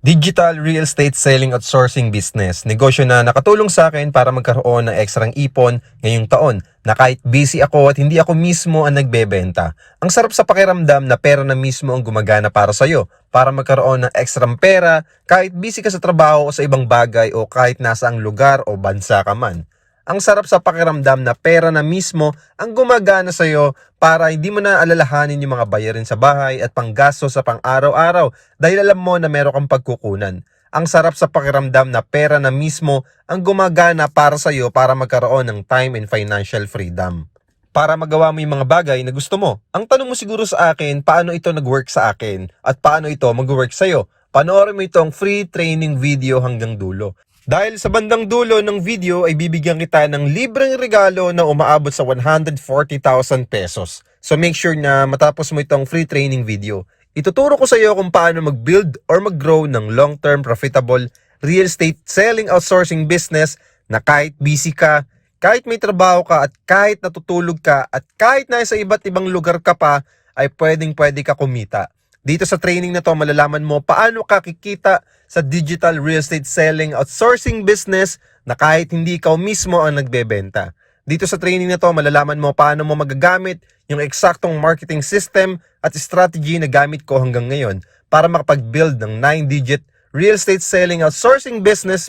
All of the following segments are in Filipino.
Digital real estate selling at sourcing business. Negosyo na nakatulong sa akin para magkaroon ng ekstrang ipon ngayong taon na kahit busy ako at hindi ako mismo ang nagbebenta. Ang sarap sa pakiramdam na pera na mismo ang gumagana para sa'yo para magkaroon ng ekstrang pera kahit busy ka sa trabaho o sa ibang bagay o kahit nasa ang lugar o bansa ka man. Ang sarap sa pakiramdam na pera na mismo ang gumagana sa'yo para hindi mo na alalahanin yung mga bayarin sa bahay at panggasto sa pang-araw-araw dahil alam mo na meron kang pagkukunan. Ang sarap sa pakiramdam na pera na mismo ang gumagana para sa'yo para magkaroon ng time and financial freedom. Para magawa mo yung mga bagay na gusto mo. Ang tanong mo siguro sa akin, paano ito nag-work sa akin at paano ito mag-work sa'yo? Panoorin mo itong free training video hanggang dulo. Dahil sa bandang dulo ng video ay bibigyan kita ng libreng regalo na umaabot sa 140,000 pesos. So make sure na matapos mo itong free training video. Ituturo ko sa iyo kung paano mag-build or mag-grow ng long-term profitable real estate selling outsourcing business na kahit busy ka, kahit may trabaho ka at kahit natutulog ka at kahit nasa iba't ibang lugar ka pa ay pwedeng-pwede ka kumita. Dito sa training na to, malalaman mo paano ka kikita sa digital real estate selling outsourcing business na kahit hindi ikaw mismo ang nagbebenta. Dito sa training na to, malalaman mo paano mo magagamit yung eksaktong marketing system at strategy na gamit ko hanggang ngayon para makapag-build ng 9-digit real estate selling outsourcing business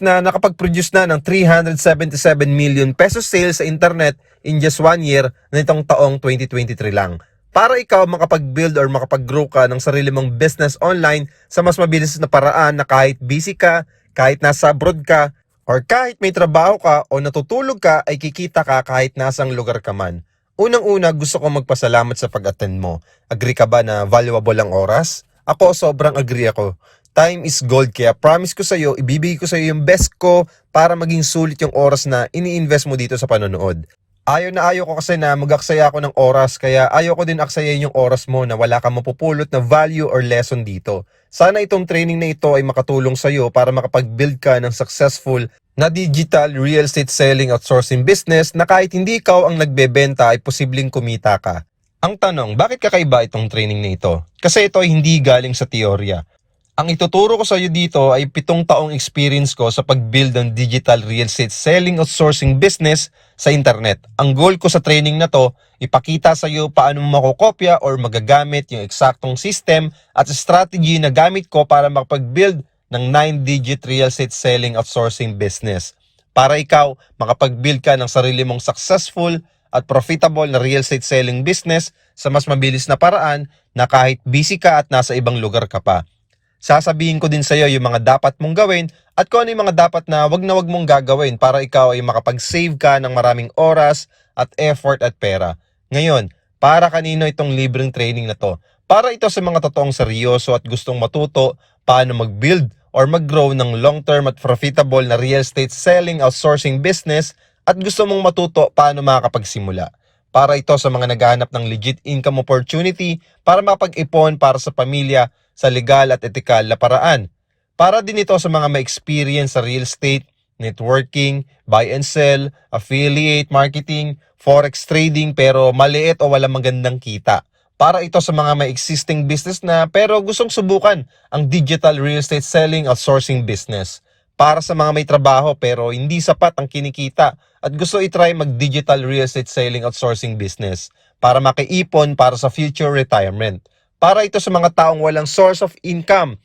na nakapag-produce na ng 377 million pesos sales sa internet in just 1 year na itong taong 2023 lang. Para ikaw makapag-build or makapag-grow ka ng sarili mong business online sa mas mabilis na paraan na kahit busy ka, kahit nasa abroad ka, or kahit may trabaho ka o natutulog ka ay kikita ka kahit nasang lugar ka man. Unang-una, gusto ko magpasalamat sa pag-attend mo. Agree ka ba na valuable ang oras? Ako, sobrang agree ako. Time is gold, kaya promise ko sa'yo, ibibigay ko sa'yo yung best ko para maging sulit yung oras na ini-invest mo dito sa panonood. Ayaw ko kasi na mag-aksaya ako ng oras, kaya ayaw ko din aksayahin yung oras mo na wala kang mapupulot na value or lesson dito. Sana itong training na ito ay makatulong sa'yo para makapag-build ka ng successful na digital real estate selling outsourcing business na kahit hindi ikaw ang nagbebenta ay posibleng kumita ka. Ang tanong, bakit kakaiba itong training na ito? Kasi ito ay hindi galing sa teorya. Ang ituturo ko sa iyo dito ay 7 taong experience ko sa pag-build ng digital real estate selling outsourcing business sa internet. Ang goal ko sa training na to, ipakita sa iyo paano mo makokopya or magagamit yung eksaktong system at strategy na gamit ko para makapag-build ng 9-digit real estate selling outsourcing business. Para ikaw, makapag-build ka ng sarili mong successful at profitable na real estate selling business sa mas mabilis na paraan na kahit busy ka at nasa ibang lugar ka pa. Sasabihin ko din sa iyo yung mga dapat mong gawin at kung ano yung mga dapat na wag mong gagawin para ikaw ay makapag-save ka ng maraming oras at effort at pera. Ngayon, para kanino itong libreng training na to? Para ito sa mga totoong seryoso at gustong matuto paano mag-build or mag-grow ng long-term at profitable na real estate selling outsourcing business at gusto mong matuto paano makakapagsimula. Para ito sa mga naghahanap ng legit income opportunity para makapag-ipon para sa pamilya sa legal at etikal na paraan. Para din ito sa mga may experience sa real estate, networking, buy and sell, affiliate marketing, forex trading pero maliit o walang magandang kita. Para ito sa mga may existing business na pero gustong subukan ang digital real estate selling outsourcing business. Para sa mga may trabaho pero hindi sapat ang kinikita at gusto itry mag-digital real estate selling outsourcing business para makiipon para sa future retirement. Para ito sa mga taong walang source of income,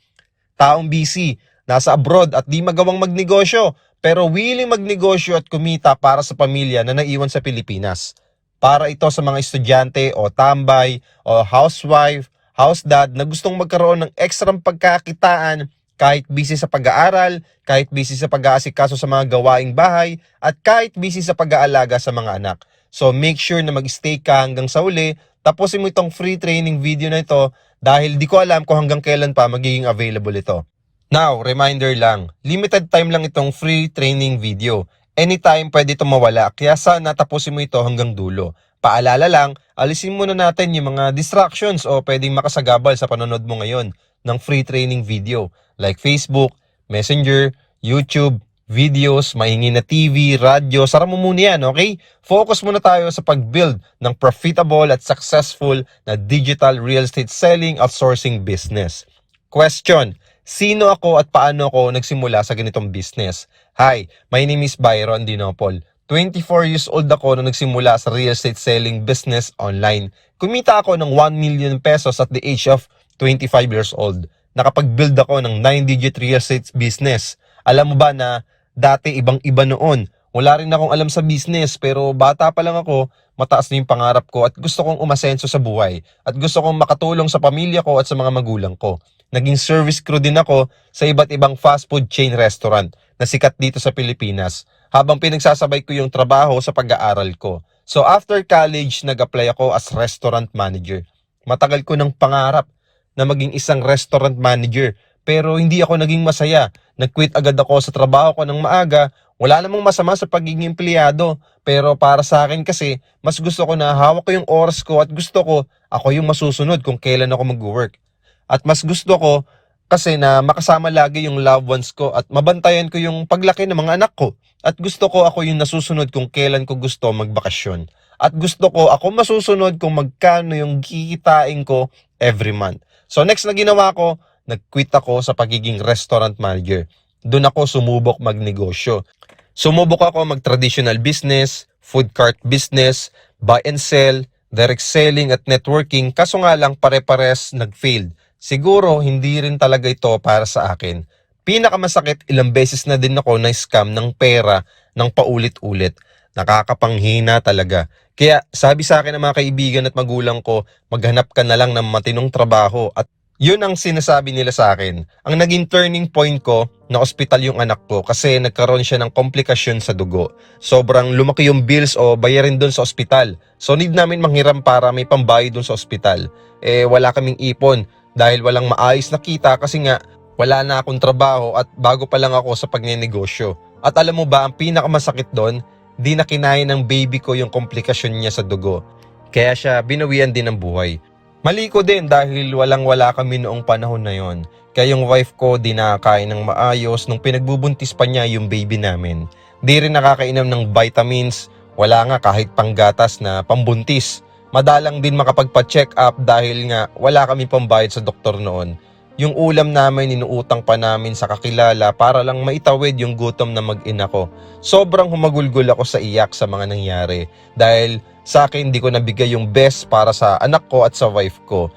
taong busy, nasa abroad at di magawang magnegosyo, pero willing magnegosyo at kumita para sa pamilya na naiwan sa Pilipinas. Para ito sa mga estudyante o tambay o housewife, house dad na gustong magkaroon ng ekstrang pagkakitaan kahit busy sa pag-aaral, kahit busy sa pag-aasikaso sa mga gawaing bahay, at kahit busy sa pag-aalaga sa mga anak. So make sure na mag-stay ka hanggang sa uli. Tapusin mo itong free training video na ito dahil di ko alam kung hanggang kailan pa magiging available ito. Now, reminder lang, limited time lang itong free training video. Anytime pwede itong mawala, kaya sana tapusin mo ito hanggang dulo. Paalala lang, alisin muna natin yung mga distractions o pwedeng makasagabal sa panonood mo ngayon ng free training video like Facebook, Messenger, YouTube, videos, maingay na TV, radyo, sara mo muna yan, okay? Focus muna tayo sa pag-build ng profitable at successful na digital real estate selling outsourcing business. Question, Sino ako at paano ako nagsimula sa ganitong business? Hi, my name is Byron Dinopol. 24 years old ako nung nagsimula sa real estate selling business online. Kumita ako ng 1 million pesos at the age of 25 years old. Nakapag-build ako ng 9-digit real estate business. Alam mo ba na dati ibang-iba noon? Wala rin akong alam sa business pero bata pa lang ako, mataas na yung pangarap ko at gusto kong umasenso sa buhay. At gusto kong makatulong sa pamilya ko at sa mga magulang ko. Naging service crew din ako sa iba't ibang fast food chain restaurant na sikat dito sa Pilipinas habang pinagsasabay ko yung trabaho sa pag-aaral ko. So after college, nag-apply ako as restaurant manager. Matagal ko ng pangarap na maging isang restaurant manager pero hindi ako naging masaya. Nag-quit agad ako sa trabaho ko ng maaga. Wala namang masama sa pagiging empleyado, pero para sa akin kasi, mas gusto ko na hawak ko yung oras ko at gusto ko ako yung masusunod kung kailan ako mag-work. At mas gusto ko kasi na makasama lagi yung loved ones ko at mabantayan ko yung paglaki ng mga anak ko. At gusto ko ako yung nasusunod kung kailan ko gusto magbakasyon. At gusto ko ako masusunod kung magkano yung kikitain ko every month. So next na ginawa ko, nag-quit ako sa pagiging restaurant manager. Doon ako sumubok magnegosyo. Sumubok ako mag-traditional business, food cart business, buy and sell, direct selling at networking kaso nga lang pare-pares nag-failed. Siguro hindi rin talaga ito para sa akin. Pinakamasakit, ilang beses na din ako na-scam ng pera ng paulit-ulit. Nakakapanghina talaga. Kaya sabi sa akin ng mga kaibigan at magulang ko, maghanap ka na lang ng matinong trabaho at yun ang sinasabi nila sa akin. Ang naging turning point ko, na ospital yung anak ko kasi nagkaroon siya ng komplikasyon sa dugo. Sobrang lumaki yung bills o bayarin doon sa ospital. So need namin manghiram para may pambayad doon sa ospital. Wala kaming ipon dahil walang maayos na kita kasi nga wala na akong trabaho at bago pa lang ako sa pagnenegosyo. At alam mo ba, ang pinakamasakit doon, di na kinaya ng baby ko yung komplikasyon niya sa dugo. Kaya siya binawian din ng buhay. Mali ko din dahil walang-wala kami noong panahon na yon. Kaya yung wife ko di nakakain ng maayos nung pinagbubuntis pa niya yung baby namin. Di rin nakakainom ng vitamins, wala nga kahit panggatas na pambuntis. Madalang din makapagpa-check up dahil nga wala kami pambayad sa doktor noon. Yung ulam namin inuutang pa namin sa kakilala para lang maitawid yung gutom na mag-ina ko. Sobrang humagulgol ako sa iyak sa mga nangyari dahil sa akin di ko nabigay yung best para sa anak ko at sa wife ko.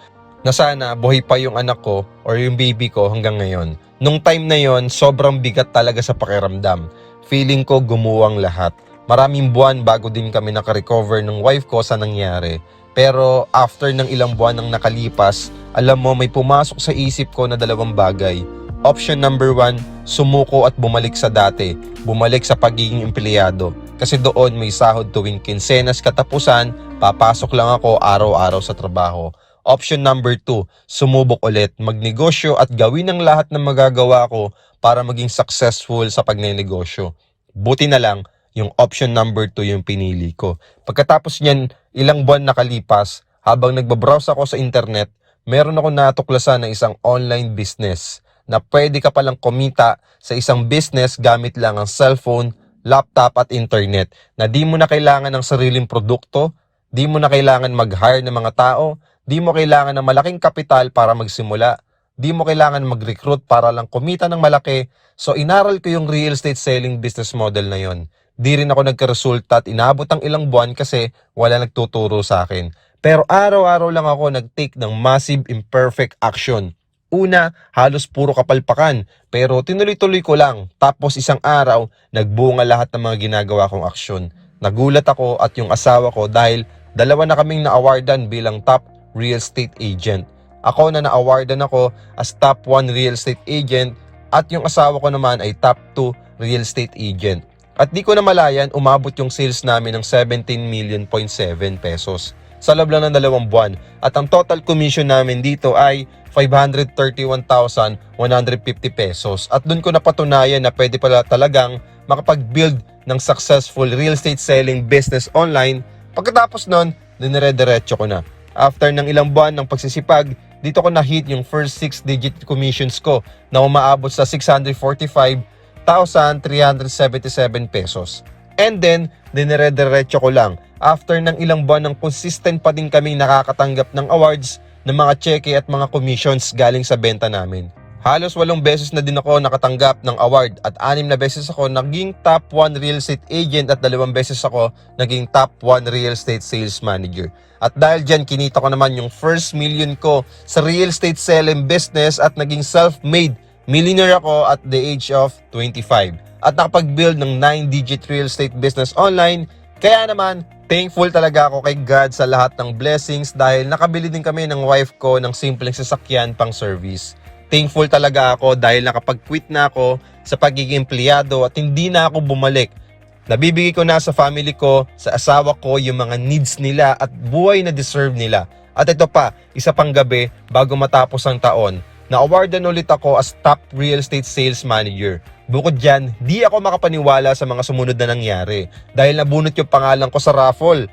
Na sana buhay pa yung anak ko or yung baby ko hanggang ngayon. Nung time na yon, sobrang bigat talaga sa pakiramdam. Feeling ko gumuwang lahat. Maraming buwan bago din kami nakarecover ng wife ko sa nangyari. Pero after ng ilang buwan nang nakalipas, alam mo may pumasok sa isip ko na dalawang bagay. Option number 1, sumuko at bumalik sa dati. Bumalik sa pagiging empleyado. Kasi doon may sahod tuwing kinsenas katapusan, papasok lang ako araw-araw sa trabaho. Option number 2, sumubok ulit, magnegosyo at gawin ang lahat ng magagawa ko para maging successful sa pagnenegosyo. Buti na lang, yung option number 2 yung pinili ko. Pagkatapos niyan, ilang buwan nakalipas, habang nagbabrowse ako sa internet, meron ako natuklasan ng isang online business na pwede ka palang kumita sa isang business gamit lang ang cellphone, laptop at internet na di mo na kailangan ng sariling produkto, di mo na kailangan mag-hire ng mga tao, di mo kailangan ng malaking kapital para magsimula, di mo kailangan mag-recruit para lang kumita ng malaki. So inaral ko yung real estate selling business model na yon. Di rin ako nagkaresulta at inabot ang ilang buwan kasi wala nagtuturo sa akin. Pero araw-araw lang ako nag-take ng massive imperfect action. Una, halos puro kapalpakan, pero tinuloy-tuloy ko lang. Tapos isang araw, nagbunga lahat ng mga ginagawa kong aksyon. Nagulat ako at yung asawa ko dahil dalawa na kaming na-awardan bilang top real estate agent. Ako na na-awardan ako as top 1 real estate agent at yung asawa ko naman ay top 2 real estate agent. At di ko na malayan, umabot yung sales namin ng 17.7 million pesos sa loob lang ng 2 buwan. At ang total commission namin dito ay 531,150 pesos. At doon ko napatunayan na pwede pala talagang makapag-build ng successful real estate selling business online. Pagkatapos nun, dinire-diretso ko na. After ng ilang buwan ng pagsisipag, dito ko na-hit yung first 6-digit commissions ko na umaabot sa 645,377 pesos. And then, dinire-diretso ko lang. After ng ilang buwan ng consistent pa din kaming nakakatanggap ng awards ng mga cheque at mga commissions galing sa benta namin. Halos 8 beses na din ako nakatanggap ng award at 6 na beses ako naging top 1 real estate agent at 2 beses ako naging top 1 real estate sales manager. At dahil dyan, kinita ko naman yung first million ko sa real estate selling business at naging self-made millionaire ako at the age of 25. At nakapag-build ng 9-digit real estate business online. Kaya naman, thankful talaga ako kay God sa lahat ng blessings dahil nakabili din kami ng wife ko ng simpleng sasakyan pang service. Thankful talaga ako dahil nakapag-quit na ako sa pagiging empleyado at hindi na ako bumalik. Nabibigay ko na sa family ko, sa asawa ko yung mga needs nila at buhay na deserve nila. At ito pa, isa pang gabi bago matapos ang taon, na-awardan ulit ako as top real estate sales manager. Bukod dyan, di ako makapaniwala sa mga sumunod na nangyari dahil nabunot yung pangalan ko sa raffle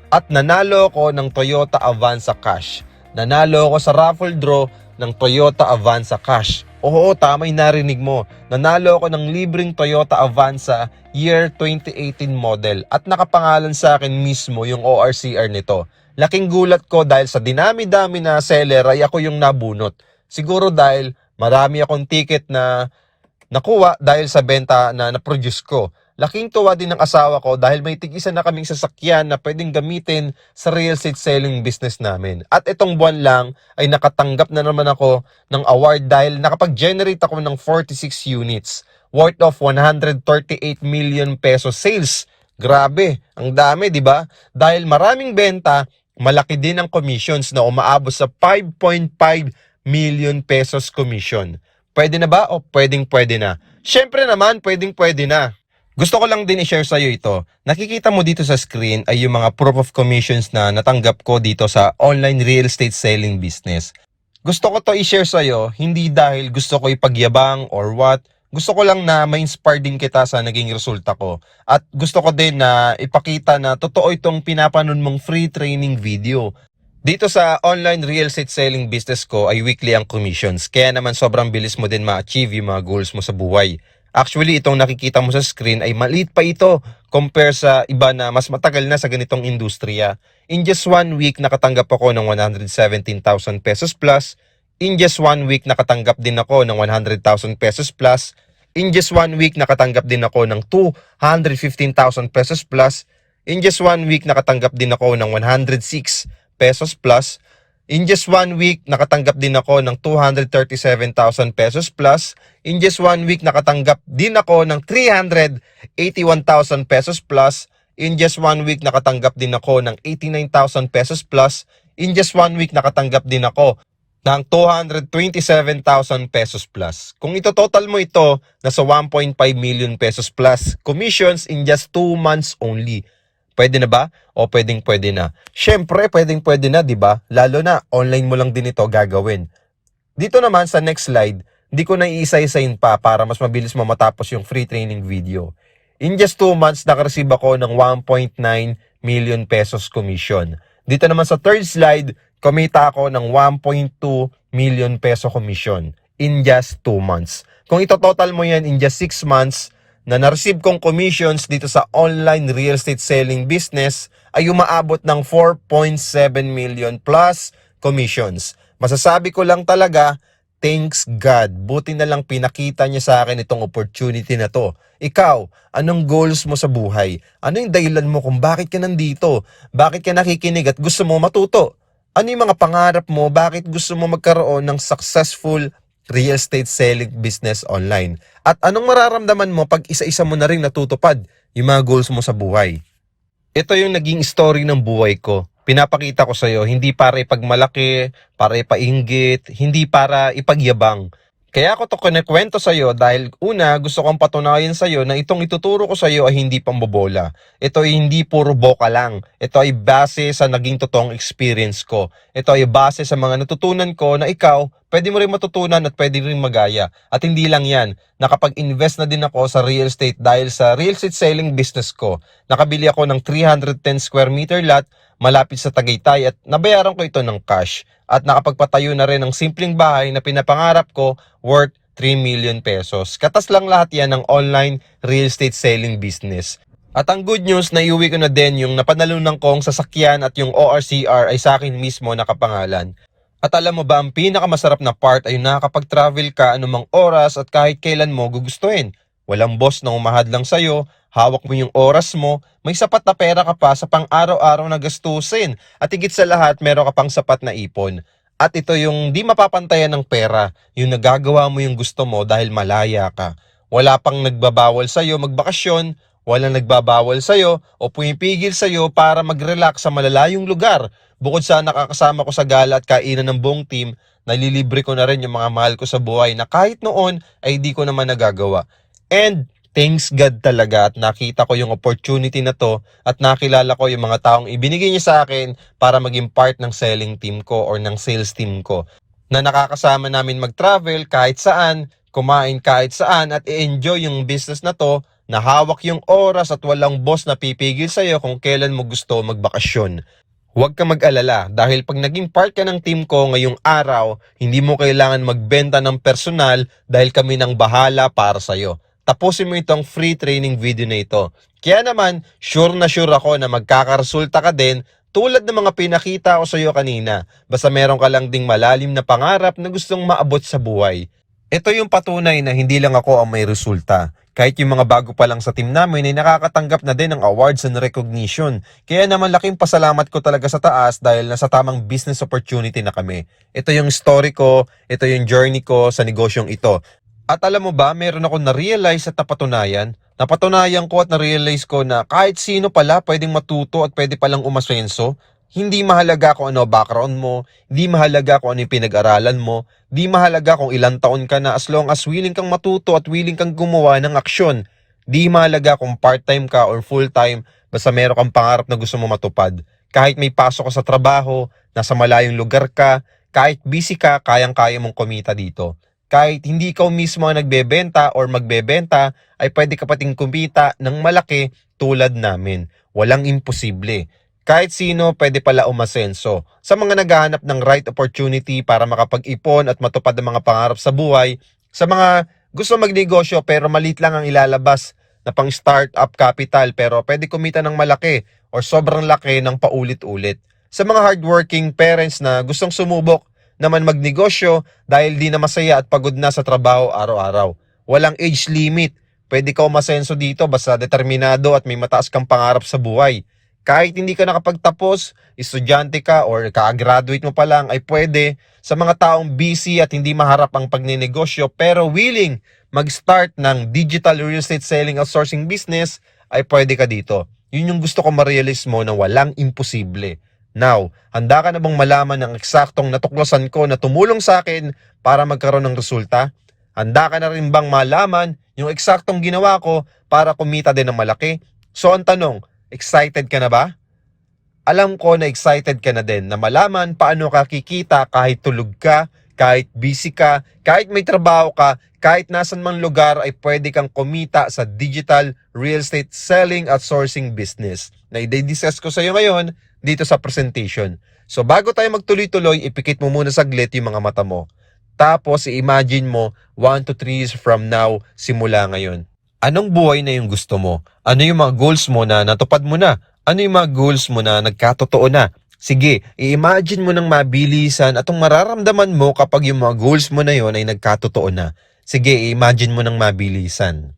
at nanalo ko ng Toyota Avanza Cash. Nanalo ako sa raffle draw ng Toyota Avanza Cash. Oo, tama yung narinig mo. Nanalo ako ng libreng Toyota Avanza year 2018 model at nakapangalan sa akin mismo yung ORCR nito. Laking gulat ko dahil sa dinami-dami na seller ay ako yung nabunot. Siguro dahil marami akong ticket na nakuha dahil sa benta na na-produce ko. Laking tuwa din ng asawa ko dahil may tig-isa na kaming sasakyan na pwedeng gamitin sa real estate selling business namin. At itong buwan lang ay nakatanggap na naman ako ng award dahil nakapag-generate ako ng 46 units worth of 138 million peso sales. Grabe, ang dami, di ba? Dahil maraming benta, malaki din ang commissions na umaabot sa 5.5 million pesos commission. Pwede na ba o pwedeng-pwede na? Syempre naman, pwedeng-pwede na. Gusto ko lang din i-share sa'yo ito. Nakikita mo dito sa screen ay yung mga proof of commissions na natanggap ko dito sa online real estate selling business. Gusto ko to i-share sa'yo, hindi dahil gusto ko ipagyabang or what. Gusto ko lang na ma-inspire din kita sa naging resulta ko. At gusto ko din na ipakita na totoo itong pinapanood mong free training video. Dito sa online real estate selling business ko ay weekly ang commissions. Kaya naman sobrang bilis mo din ma-achieve yung mga goals mo sa buhay. Actually, itong nakikita mo sa screen ay maliit pa ito compare sa iba na mas matagal na sa ganitong industriya. In just 1 week, nakatanggap ako ng 117,000 pesos plus. In just 1 week, nakatanggap din ako ng 100,000 pesos plus. In just 1 week, nakatanggap din ako ng 215,000 pesos plus. In just 1 week, nakatanggap din ako ng 106 pesos plus. In just 1 week, nakatanggap din ako ng 237,000 pesos plus. In just 1 week, nakatanggap din ako ng 381,000 pesos plus. In just 1 week, nakatanggap din ako ng 89,000 pesos plus. In just 1 week, nakatanggap din ako ng 227,000 pesos plus. Kung ito total mo ito, nasa 1.5 million pesos plus commissions in just 2 months only. Pwede na ba? O pwedeng-pwede na? Syempre, pwedeng-pwede na, di ba? Lalo na, online mo lang din ito gagawin. Dito naman sa next slide, di ko na iisa-isain pa para mas mabilis mo matapos yung free training video. In just 2 months, nakareceive ako ng 1.9 million pesos commission. Dito naman sa third slide, kumita ako ng 1.2 million peso commission in just 2 months. Kung ito total mo yan in just 6 months, na na-receive kong commissions dito sa online real estate selling business ay umaabot ng 4.7 million plus commissions. Masasabi ko lang talaga, thanks God. Buti na lang pinakita niya sa akin itong opportunity na to. Ikaw, anong goals mo sa buhay? Ano yung dahilan mo kung bakit ka nandito? Bakit ka nakikinig at gusto mo matuto? Ano yung mga pangarap mo? Bakit gusto mo magkaroon ng successful real estate selling business online? At anong mararamdaman mo pag isa-isa mo na rin natutupad yung mga goals mo sa buhay? Ito yung naging story ng buhay ko. Pinapakita ko sa'yo, hindi para ipagmalaki, para ipainggit, hindi para ipagyabang. Kaya ako to kinekwento sa'yo dahil una, gusto kong patunayan sa'yo na itong ituturo ko sa'yo ay hindi pambobola. Ito ay hindi puro boka lang. Ito ay base sa naging totoong experience ko. Ito ay base sa mga natutunan ko na ikaw, pwede mo rin matutunan at pwede rin magaya. At hindi lang yan, nakapag-invest na din ako sa real estate dahil sa real estate selling business ko. Nakabili ako ng 310 square meter lot malapit sa Tagaytay at nabayaran ko ito ng cash. At nakapagpatayo na rin ng simpleng bahay na pinapangarap ko worth 3 million pesos. Katas lang lahat yan ng online real estate selling business. At ang good news, naiuwi ko na din yung napanalunan kong sasakyan at yung ORCR ay sa akin mismo nakapangalan. At alam mo ba, ang pinakamasarap na part ay nakakapag-travel ka anumang oras at kahit kailan mo gugustuhin. Walang boss na umahadlang sa'yo, hawak mo yung oras mo, may sapat na pera ka pa sa pang-araw-araw na gastusin. At higit sa lahat, meron ka pang sapat na ipon. At ito yung di mapapantayan ng pera, yung nagagawa mo yung gusto mo dahil malaya ka. Wala pang nagbabawal sa'yo magbakasyon, walang nagbabawal sa'yo o pumipigil sa'yo para mag-relax sa malalayong lugar. Bukod sa nakakasama ko sa gala at kainan ng buong team, nalilibre ko na rin yung mga mahal ko sa buhay na kahit noon ay di ko naman nagagawa. And thanks God talaga at nakita ko yung opportunity na to at nakilala ko yung mga taong ibinigay niya sa akin para maging part ng selling team ko or ng sales team ko. Na nakakasama namin mag-travel kahit saan, kumain kahit saan at i-enjoy yung business na to na hawak yung oras at walang boss na pipigil sa'yo kung kailan mo gusto magbakasyon. Huwag ka mag-alala dahil pag naging part ka ng team ko ngayong araw, hindi mo kailangan magbenta ng personal dahil kami nang bahala para sa'yo. Tapusin mo itong free training video na ito. Kaya naman, sure na sure ako na magkakaresulta ka din tulad ng mga pinakita ko sa'yo kanina. Basta meron ka lang ding malalim na pangarap na gustong maabot sa buhay. Ito yung patunay na hindi lang ako ang may resulta. Kahit yung mga bago pa lang sa team namin ay nakakatanggap na din ng awards and recognition. Kaya naman laking pasalamat ko talaga sa taas dahil nasa tamang business opportunity na kami. Ito yung story ko, ito yung journey ko sa negosyong ito. At alam mo ba, meron ako na-realize at napatunayan. Napatunayan ko at na-realize ko na kahit sino pala pwedeng matuto at pwede palang umasenso. Hindi mahalaga kung ano background mo, hindi mahalaga kung ano yung pinag-aralan mo, di mahalaga kung ilang taon ka na as long as willing kang matuto at willing kang gumawa ng aksyon. Di mahalaga kung part-time ka or full-time, basta meron kang pangarap na gusto mo matupad. Kahit may pasok ka sa trabaho, nasa malayong lugar ka, kahit busy ka, kayang-kaya mong kumita dito. Kahit hindi ikaw mismo ang nagbebenta or magbebenta, ay pwede ka pating kumita ng malaki tulad namin. Walang imposible. Kahit sino pwede pala umasenso. Sa mga naghahanap ng right opportunity para makapag-ipon at matupad ang mga pangarap sa buhay, sa mga gusto magnegosyo pero maliit lang ang ilalabas na pang startup capital pero pwede kumita ng malaki or sobrang laki ng paulit-ulit. Sa mga hardworking parents na gustong sumubok naman magnegosyo dahil di na masaya at pagod na sa trabaho araw-araw. Walang age limit. Pwede ka umasenso dito basta determinado at may mataas kang pangarap sa buhay. Kahit hindi ka nakapagtapos, estudyante ka or ka-graduate mo pa lang ay pwede sa mga taong busy at hindi maharap ang pagninegosyo pero willing mag-start ng digital real estate selling outsourcing business ay pwede ka dito. Yun yung gusto ko ma-realize mo na walang imposible. Now, handa ka na bang malaman ng eksaktong natuklasan ko na tumulong sa akin para magkaroon ng resulta? Handa ka na rin bang malaman yung eksaktong ginawa ko para kumita din ng malaki? So ang tanong, excited ka na ba? Alam ko na excited ka na din na malaman paano ka kikita kahit tulog ka, kahit busy ka, kahit may trabaho ka, kahit nasan mang lugar ay pwede kang kumita sa digital real estate selling at sourcing business na i-discuss ko sa iyo ngayon dito sa presentation. So bago tayo magtuloy-tuloy, ipikit mo muna saglit yung mga mata mo. Tapos i-imagine mo 1 to 3 years from now simula ngayon. Anong buhay na yung gusto mo? Ano yung mga goals mo na natupad mo na? Ano yung mga goals mo na nagkatotoo na? Sige, i-imagine mo ng mabilisan at ang mararamdaman mo kapag yung mga goals mo na yon ay nagkatotoo na. Sige, i-imagine mo ng mabilisan.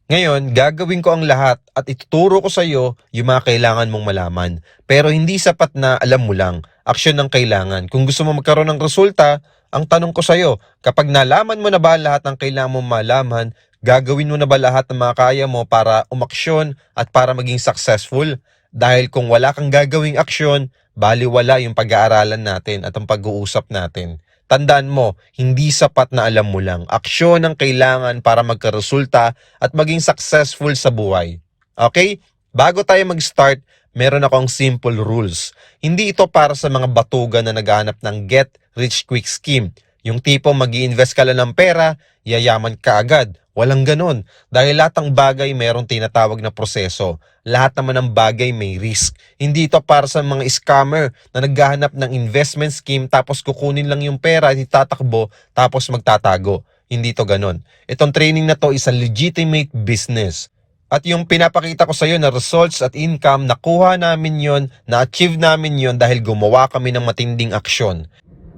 Ngayon, gagawin ko ang lahat at ituturo ko sa iyo yung mga kailangan mong malaman. Pero hindi sapat na alam mo lang. Aksyon ang kailangan. Kung gusto mo magkaroon ng resulta, ang tanong ko sa iyo, kapag nalaman mo na ba lahat ng kailangan mong malaman, gagawin mo na ba lahat ng mga kaya mo para umaksyon at para maging successful? Dahil kung wala kang gagawing aksyon, baliwala yung pag-aaralan natin at ang pag-uusap natin. Tandaan mo, hindi sapat na alam mo lang. Aksyon ang kailangan para magkaresulta at maging successful sa buhay. Okay? Bago tayo mag-start, meron akong simple rules. Hindi ito para sa mga batugan na naghahanap ng get rich quick scheme. Yung tipo mag-i-invest ka lang ng pera, yayaman ka agad. Walang ganun. Dahil lahat ng bagay mayroong tinatawag na proseso. Lahat naman ng bagay may risk. Hindi ito para sa mga scammer na naghahanap ng investment scheme tapos kukunin lang yung pera at itatakbo tapos magtatago. Hindi ito ganun. Itong training na to is a legitimate business. At yung pinapakita ko sa iyo na results at income, nakuha namin yon, na-achieve namin yon dahil gumawa kami ng matinding aksyon.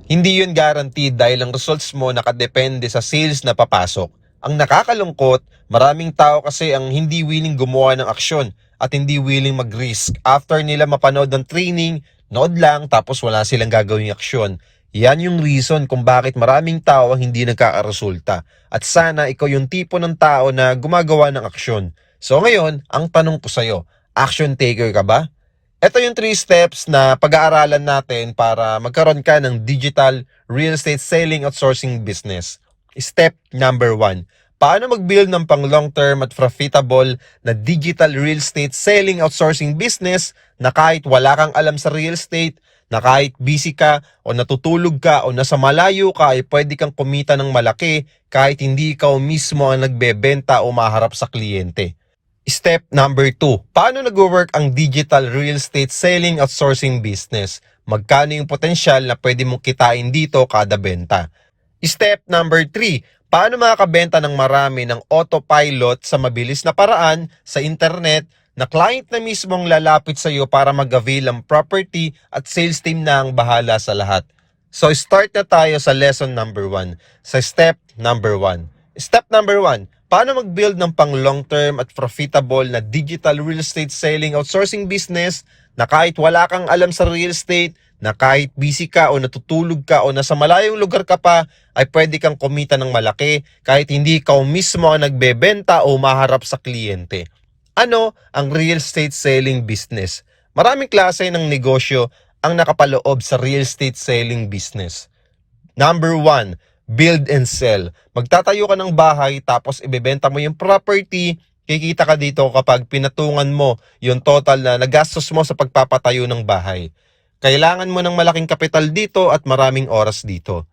Hindi yun guaranteed dahil ang results mo nakadepende sa sales na papasok. Ang nakakalungkot, maraming tao kasi ang hindi willing gumawa ng aksyon at hindi willing mag-risk. After nila mapanood ng training, nood lang tapos wala silang gagawing aksyon. Yan yung reason kung bakit maraming tao ang hindi nagkakaresulta. At sana ikaw yung tipo ng tao na gumagawa ng aksyon. So ngayon, ang tanong ko sa'yo, action taker ka ba? Ito yung 3 steps na pag-aaralan natin para magkaroon ka ng digital real estate selling outsourcing business. Step number 1, paano mag-build ng pang long-term at profitable na digital real estate selling outsourcing business na kahit wala kang alam sa real estate, na kahit busy ka o natutulog ka o nasa malayo ka ay pwede kang kumita ng malaki kahit hindi ikaw mismo ang nagbebenta o maharap sa kliyente. Step number 2, paano nag-work ang digital real estate selling outsourcing business? Magkano yung potensyal na pwede mong kitain dito kada benta? Step number 3, paano makakabenta ng marami ng autopilot sa mabilis na paraan sa internet na client na mismo ang lalapit sa iyo para mag-avail ng property at sales team na ang bahala sa lahat? So start na tayo sa lesson number 1, sa step number 1. Step number 1, paano mag-build ng pang long-term at profitable na digital real estate selling outsourcing business na kahit wala kang alam sa real estate, na kahit busy ka o natutulog ka o nasa malayong lugar ka pa, ay pwede kang kumita ng malaki kahit hindi ikaw mismo ang nagbebenta o maharap sa kliyente. Ano ang real estate selling business? Maraming klase ng negosyo ang nakapaloob sa real estate selling business. Number 1, build and sell. Magtatayo ka ng bahay tapos ibebenta mo yung property, kikita ka dito kapag pinatungan mo yung total na nagastos mo sa pagpapatayo ng bahay. Kailangan mo ng malaking kapital dito at maraming oras dito.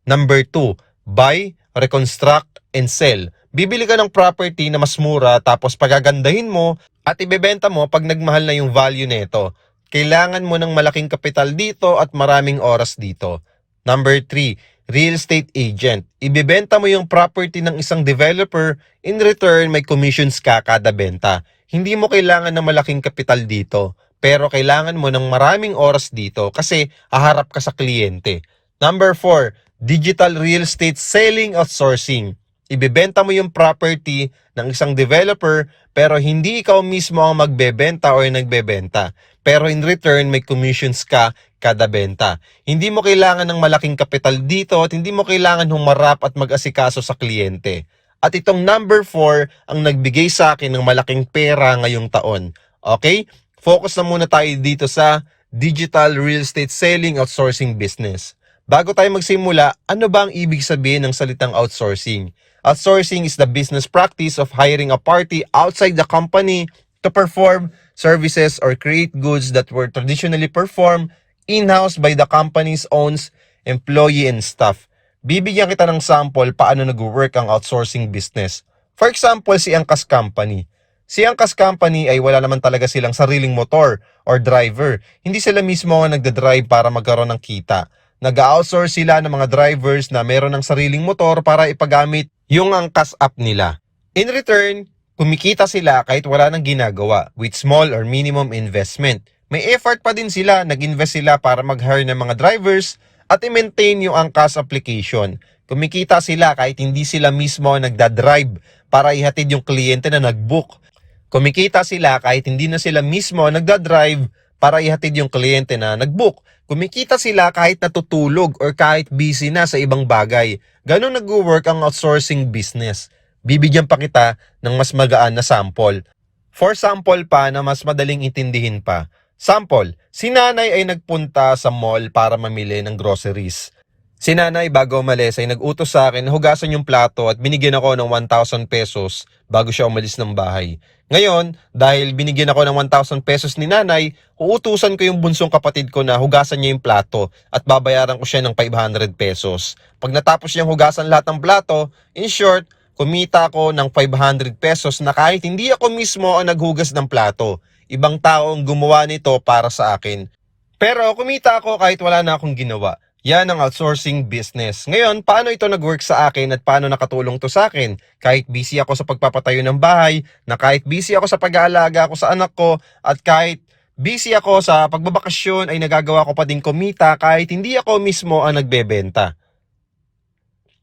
Number 2, buy, reconstruct, and sell. Bibili ka ng property na mas mura tapos pagagandahin mo at ibebenta mo pag nagmahal na yung value nito. Kailangan mo ng malaking kapital dito at maraming oras dito. Number 3, real estate agent. Ibebenta mo yung property ng isang developer, in return may commissions ka kada benta. Hindi mo kailangan ng malaking kapital dito, pero kailangan mo ng maraming oras dito kasi haharap ka sa kliyente. Number 4, digital real estate selling outsourcing. Ibebenta mo yung property ng isang developer pero hindi ikaw mismo ang magbebenta o nagbebenta. Pero in return, may commissions ka kada benta. Hindi mo kailangan ng malaking kapital dito at hindi mo kailangan humarap at mag-asikaso sa kliyente. At itong number 4 ang nagbigay sa akin ng malaking pera ngayong taon. Okay? Focus na muna tayo dito sa digital real estate selling outsourcing business. Bago tayo magsimula, ano ba ang ibig sabihin ng salitang outsourcing? Outsourcing is the business practice of hiring a party outside the company to perform services or create goods that were traditionally performed in-house by the company's own employee and staff. Bibigyan kita ng sample paano nag-work ang outsourcing business. For example, si Angkas Company. Si Angkas Company ay wala naman talaga silang sariling motor or driver. Hindi sila mismo ang nagda-drive para magkaroon ng kita. Nag-outsource sila ng mga drivers na meron ng sariling motor para ipagamit yung Angkas app nila. In return, kumikita sila kahit wala nang ginagawa with small or minimum investment. May effort pa din sila, nag-invest sila para mag-hire ng mga drivers at i-maintain yung Angkas application. Kumikita sila kahit hindi sila mismo nagda-drive para ihatid yung kliyente na nag-book. Kumikita sila kahit hindi na sila mismo nagda-drive para ihatid yung kliyente na nag-book. Kumikita sila kahit natutulog or kahit busy na sa ibang bagay. Ganun nag-work ang outsourcing business. Bibigyan pa kita ng mas magaan na sample. For sample pa na mas madaling intindihin pa. Sample, si nanay ay nagpunta sa mall para mamili ng groceries. Si nanay bago umalis ay nag-utos sa akin na hugasan yung plato at binigyan ako ng 1,000 pesos bago siya umalis ng bahay. Ngayon, dahil binigyan ako ng 1,000 pesos ni nanay, uutusan ko yung bunsong kapatid ko na hugasan niya yung plato at babayaran ko siya ng 500 pesos. Pag natapos niyang hugasan lahat ng plato, in short, kumita ako ng 500 pesos na kahit hindi ako mismo ang naghugas ng plato. Ibang tao ang gumawa nito para sa akin. Pero kumita ako kahit wala na akong ginawa. Yan ang outsourcing business. Ngayon, paano ito nag-work sa akin at paano nakatulong to sa akin? Kahit busy ako sa pagpapatayo ng bahay, na kahit busy ako sa pag-aalaga ko sa anak ko, at kahit busy ako sa pagbabakasyon ay nagagawa ko pa din kumita kahit hindi ako mismo ang nagbebenta.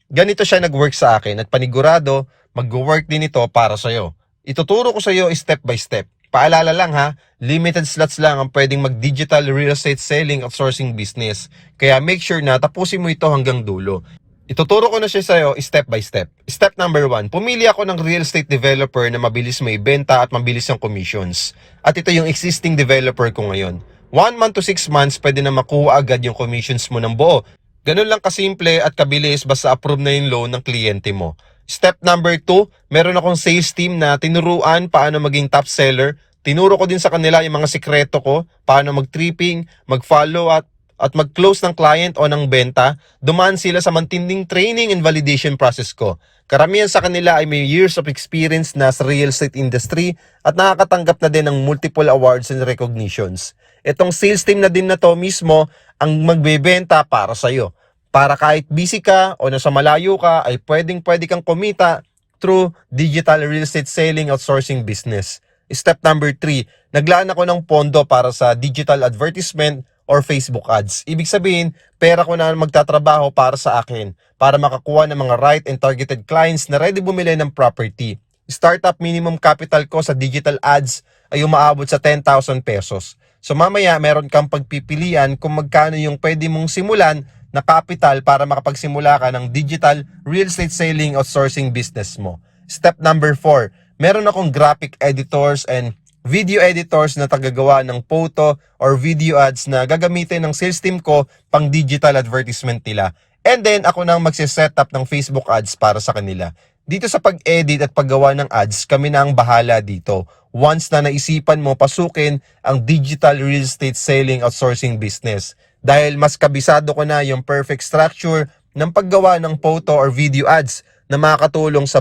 Ganito siya nag-work sa akin at panigurado, mag-work din ito para sa'yo. Ituturo ko sa'yo step by step. Paalala lang ha, limited slots lang ang pwedeng mag-digital real estate selling at sourcing business. Kaya make sure na tapusin mo ito hanggang dulo. Ituturo ko na siya sa'yo step by step. Step number 1, pumili ako ng real estate developer na mabilis may benta at mabilis ang commissions. At ito yung existing developer ko ngayon. 1 month to 6 months pwede na makuha agad yung commissions mo ng buo. Ganun lang kasimple at kabilis basta approve na yung loan ng kliyente mo. Step number 2, meron akong sales team na tinuruan paano maging top seller. Tinuro ko din sa kanila yung mga sikreto ko, paano mag-tripping, mag-follow up, at mag-close ng client o ng benta. Dumaan sila sa matinding training and validation process ko. Karamihan sa kanila ay may years of experience na sa real estate industry at nakakatanggap na din ng multiple awards and recognitions. Itong sales team na din na to mismo ang magbebenta para sa'yo. Para kahit busy ka o nasa malayo ka ay pwede kang kumita through digital real estate selling outsourcing business. Step number 3, naglaan ako ng pondo para sa digital advertisement or Facebook ads. Ibig sabihin, pera ko na magtatrabaho para sa akin para makakuha ng mga right and targeted clients na ready bumili ng property. Startup minimum capital ko sa digital ads ay umaabot sa 10,000 pesos. So mamaya meron kang pagpipilian kung magkano yung pwede mong simulan na capital para makapagsimula ka ng digital real estate selling outsourcing business mo. Step number 4, meron akong graphic editors and video editors na tagagawa ng photo or video ads na gagamitin ng sales team ko pang digital advertisement nila. And then ako nang magsisetup ng Facebook ads para sa kanila. Dito sa pag-edit at paggawa ng ads, kami na ang bahala dito. Once na naisipan mo pasukin ang digital real estate selling outsourcing business. Dahil mas kabisado ko na yung perfect structure ng paggawa ng photo or video ads na makakatulong sa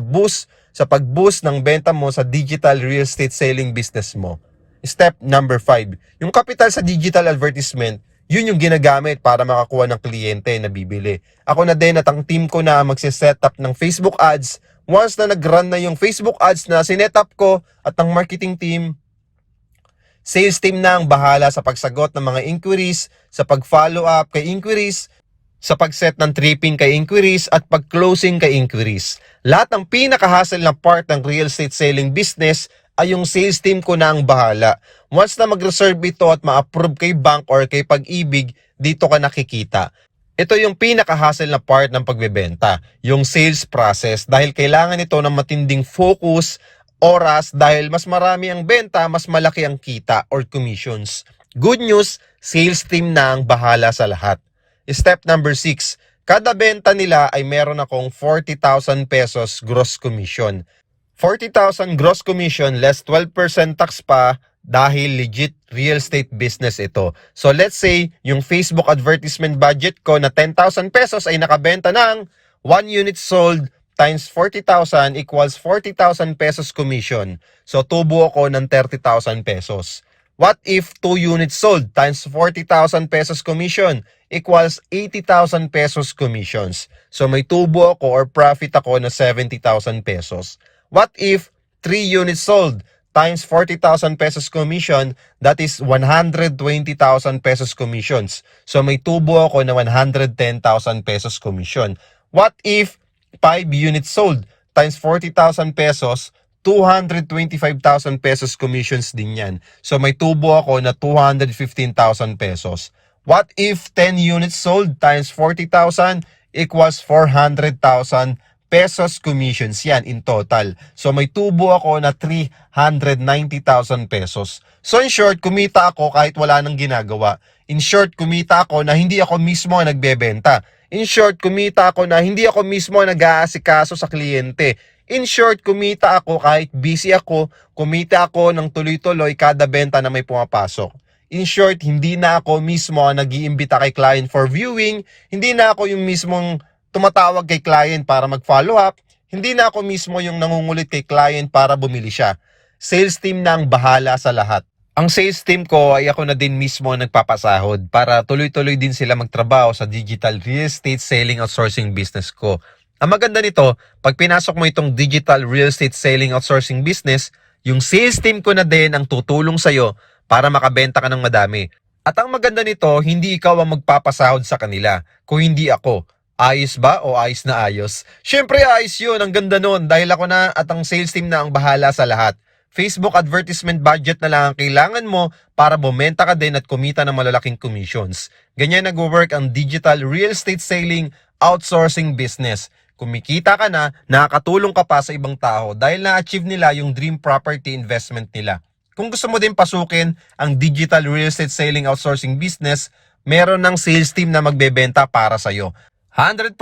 pag-boost ng benta mo sa digital real estate selling business mo. Step number 5, yung capital sa digital advertisement, yun yung ginagamit para makakuha ng kliyente na bibili. Ako na din at ang team ko na magsisetup ng Facebook ads. Once na nag-run na yung Facebook ads na sinetup ko at ang marketing team, sales team na ang bahala sa pagsagot ng mga inquiries, sa pag-follow up kay inquiries, sa pag-set ng tripping kay inquiries at pag-closing kay inquiries. Lahat ng pinaka-hassle na part ng real estate selling business ay yung sales team ko na ang bahala. Once na mag-reserve ito at ma-approve kay bank or kay Pag-ibig, dito ka nakikita. Ito yung pinaka-hassle na part ng pagbebenta, yung sales process dahil kailangan ito ng matinding focus, oras dahil mas marami ang benta, mas malaki ang kita or commissions. Good news, sales team na ang bahala sa lahat. Step number 6, kada benta nila ay meron akong 40,000 pesos gross commission. 40,000 gross commission less 12% tax pa dahil legit real estate business ito. So let's say yung Facebook advertisement budget ko na 10,000 pesos ay nakabenta ng 1 unit sold times 40,000 equals 40,000 pesos commission. So tubo ako ng 30,000 pesos. What if 2 units sold times 40,000 pesos commission equals 80,000 pesos commissions? So may tubo ako or profit ako na 70,000 pesos. What if 3 units sold times 40,000 pesos commission, that is 120,000 pesos commissions. So may tubo ako na 110,000 pesos commission. What if 5 units sold times 40,000 pesos, 225,000 pesos commissions din yan. So may tubo ako na 215,000 pesos. What if 10 units sold times 40,000 equals 400,000 pesos commissions yan in total. So may tubo ako na 390,000 pesos. So in short, kumita ako kahit wala nang ginagawa. In short, kumita ako na hindi ako mismo ang nagbebenta. In short, kumita ako na hindi ako mismo ang nag-aasikaso sa kliyente. In short, kumita ako kahit busy ako, kumita ako ng tuloy-tuloy kada benta na may pumapasok. In short, hindi na ako mismo ang nag-iimbita kay client for viewing, hindi na ako yung mismong tumatawag kay client para mag-follow up, hindi na ako mismo yung nangungulit kay client para bumili siya. Sales team na ang bahala sa lahat. Ang sales team ko ay ako na din mismo ang nagpapasahod para tuloy-tuloy din sila magtrabaho sa digital real estate selling outsourcing business ko. Ang maganda nito, pag pinasok mo itong digital real estate selling outsourcing business, yung sales team ko na din ang tutulong sa'yo para makabenta ka ng madami. At ang maganda nito, hindi ikaw ang magpapasahod sa kanila, kung hindi ako. Ayos ba o ayos na ayos? Syempre ayos yun, ang ganda nun dahil ako na at ang sales team na ang bahala sa lahat. Facebook advertisement budget na lang ang kailangan mo para bumenta ka din at kumita ng malalaking commissions. Ganyan nag-work ang digital real estate selling outsourcing business. Kumikita ka na, nakakatulong ka pa sa ibang tao dahil na-achieve nila yung dream property investment nila. Kung gusto mo din pasukin ang digital real estate selling outsourcing business, meron ng sales team na magbebenta para sa'yo. 100%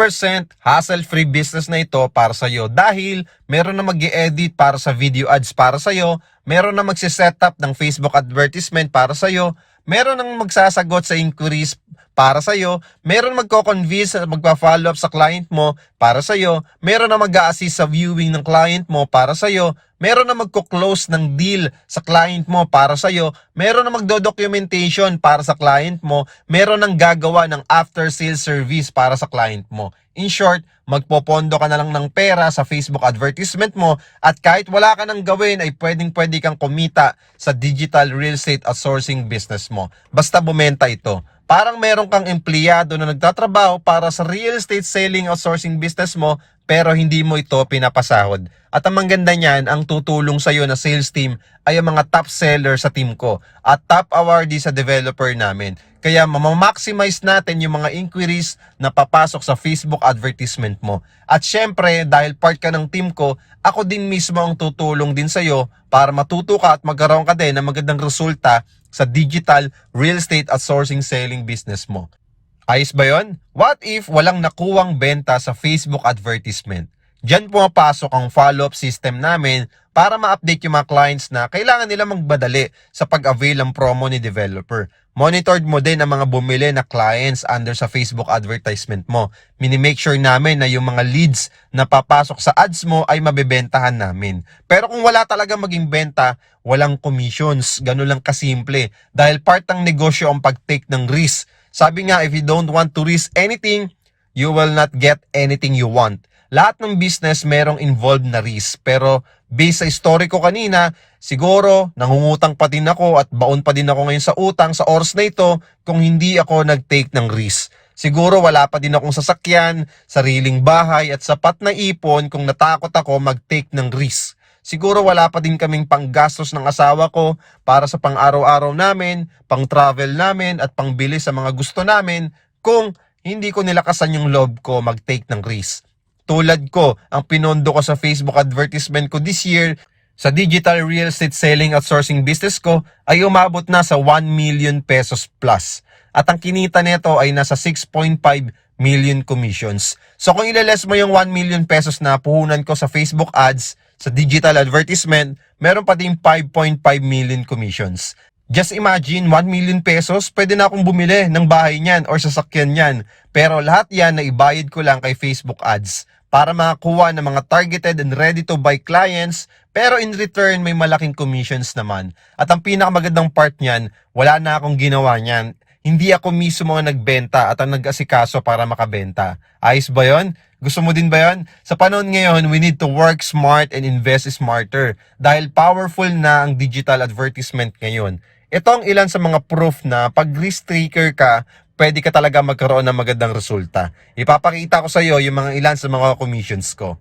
hassle-free business na ito para sa iyo dahil meron na mag-i-edit para sa video ads para sa iyo, meron na magse-setup ng Facebook advertisement para sa iyo, meron nang magsasagot sa inquiries para sa iyo, meron magko-convince at magpa-follow up sa client mo para sa iyo, meron na mag-a-assist sa viewing ng client mo para sa iyo, meron na magko-close ng deal sa client mo para sa iyo, meron na magdo-documentation para sa client mo, meron nang gagawa ng after-sales service para sa client mo. In short, magpopondo ka na lang ng pera sa Facebook advertisement mo at kahit wala ka nang gawin ay pwedeng-pwede kang kumita sa digital real estate outsourcing business mo. Basta bumenta ito. Parang meron kang empleyado na nagtatrabaho para sa real estate selling outsourcing business mo pero hindi mo ito pinapasahod. At ang maganda niyan, ang tutulong sa iyo na sales team ay ang mga top seller sa team ko at top awardee sa developer namin. Kaya mamamaximize natin yung mga inquiries na papasok sa Facebook advertisement mo. At syempre, dahil part ka ng team ko, ako din mismo ang tutulong din sa iyo para matuto ka at magkaroon ka din ng magandang resulta sa digital real estate outsourcing selling business mo. Ayos ba yun? What if walang nakuwang benta sa Facebook advertisement? Diyan pumapasok ang follow-up system namin para ma-update yung mga clients na kailangan nila magbadali sa pag-avail ng promo ni developer. Monitored mo din ang mga bumili na clients under sa Facebook advertisement mo. Mini-make sure namin na yung mga leads na papasok sa ads mo ay mabebentahan namin. Pero kung wala talaga maging benta, walang commissions. Ganun lang kasimple. Dahil part ng negosyo ang pag-take ng risk. Sabi nga, if you don't want to risk anything, you will not get anything you want. Lahat ng business merong involved na risk. Pero based sa story ko kanina, siguro nangungutang pa din ako at baon pa din ako ngayon sa utang sa oras na ito kung hindi ako nag-take ng risk. Siguro wala pa din akong sasakyan, sariling bahay at sapat na ipon kung natakot ako mag-take ng risk. Siguro wala pa din kaming panggastos ng asawa ko para sa pang-araw-araw namin, pang-travel namin at pangbili sa mga gusto namin kung hindi ko nilakasan yung loob ko mag-take ng risk. Tulad ko, ang pinondo ko sa Facebook advertisement ko this year sa digital real estate selling outsourcing business ko ay umabot na sa 1 million pesos plus. At ang kinita nito ay nasa 6.5 million commissions. So kung ilaless mo yung 1 million pesos na puhunan ko sa Facebook ads, sa digital advertisement, meron pa din 5.5 million commissions. Just imagine, 1 million pesos, pwede na akong bumili ng bahay niyan or sasakyan niyan. Pero lahat yan na ibayad ko lang kay Facebook ads para makakuha ng mga targeted and ready-to-buy clients, pero in return, may malaking commissions naman. At ang pinakamagandang part niyan, wala na akong ginawa niyan. Hindi ako mismo ang nagbenta at ang nag-asikaso para makabenta. Ayos ba yun? Gusto mo din ba yun? Sa panahon ngayon, we need to work smart and invest smarter dahil powerful na ang digital advertisement ngayon. Ito ang ilan sa mga proof na pag risk taker ka, pwede ka talaga magkaroon ng magandang resulta. Ipapakita ko sa iyo yung mga ilan sa mga commissions ko.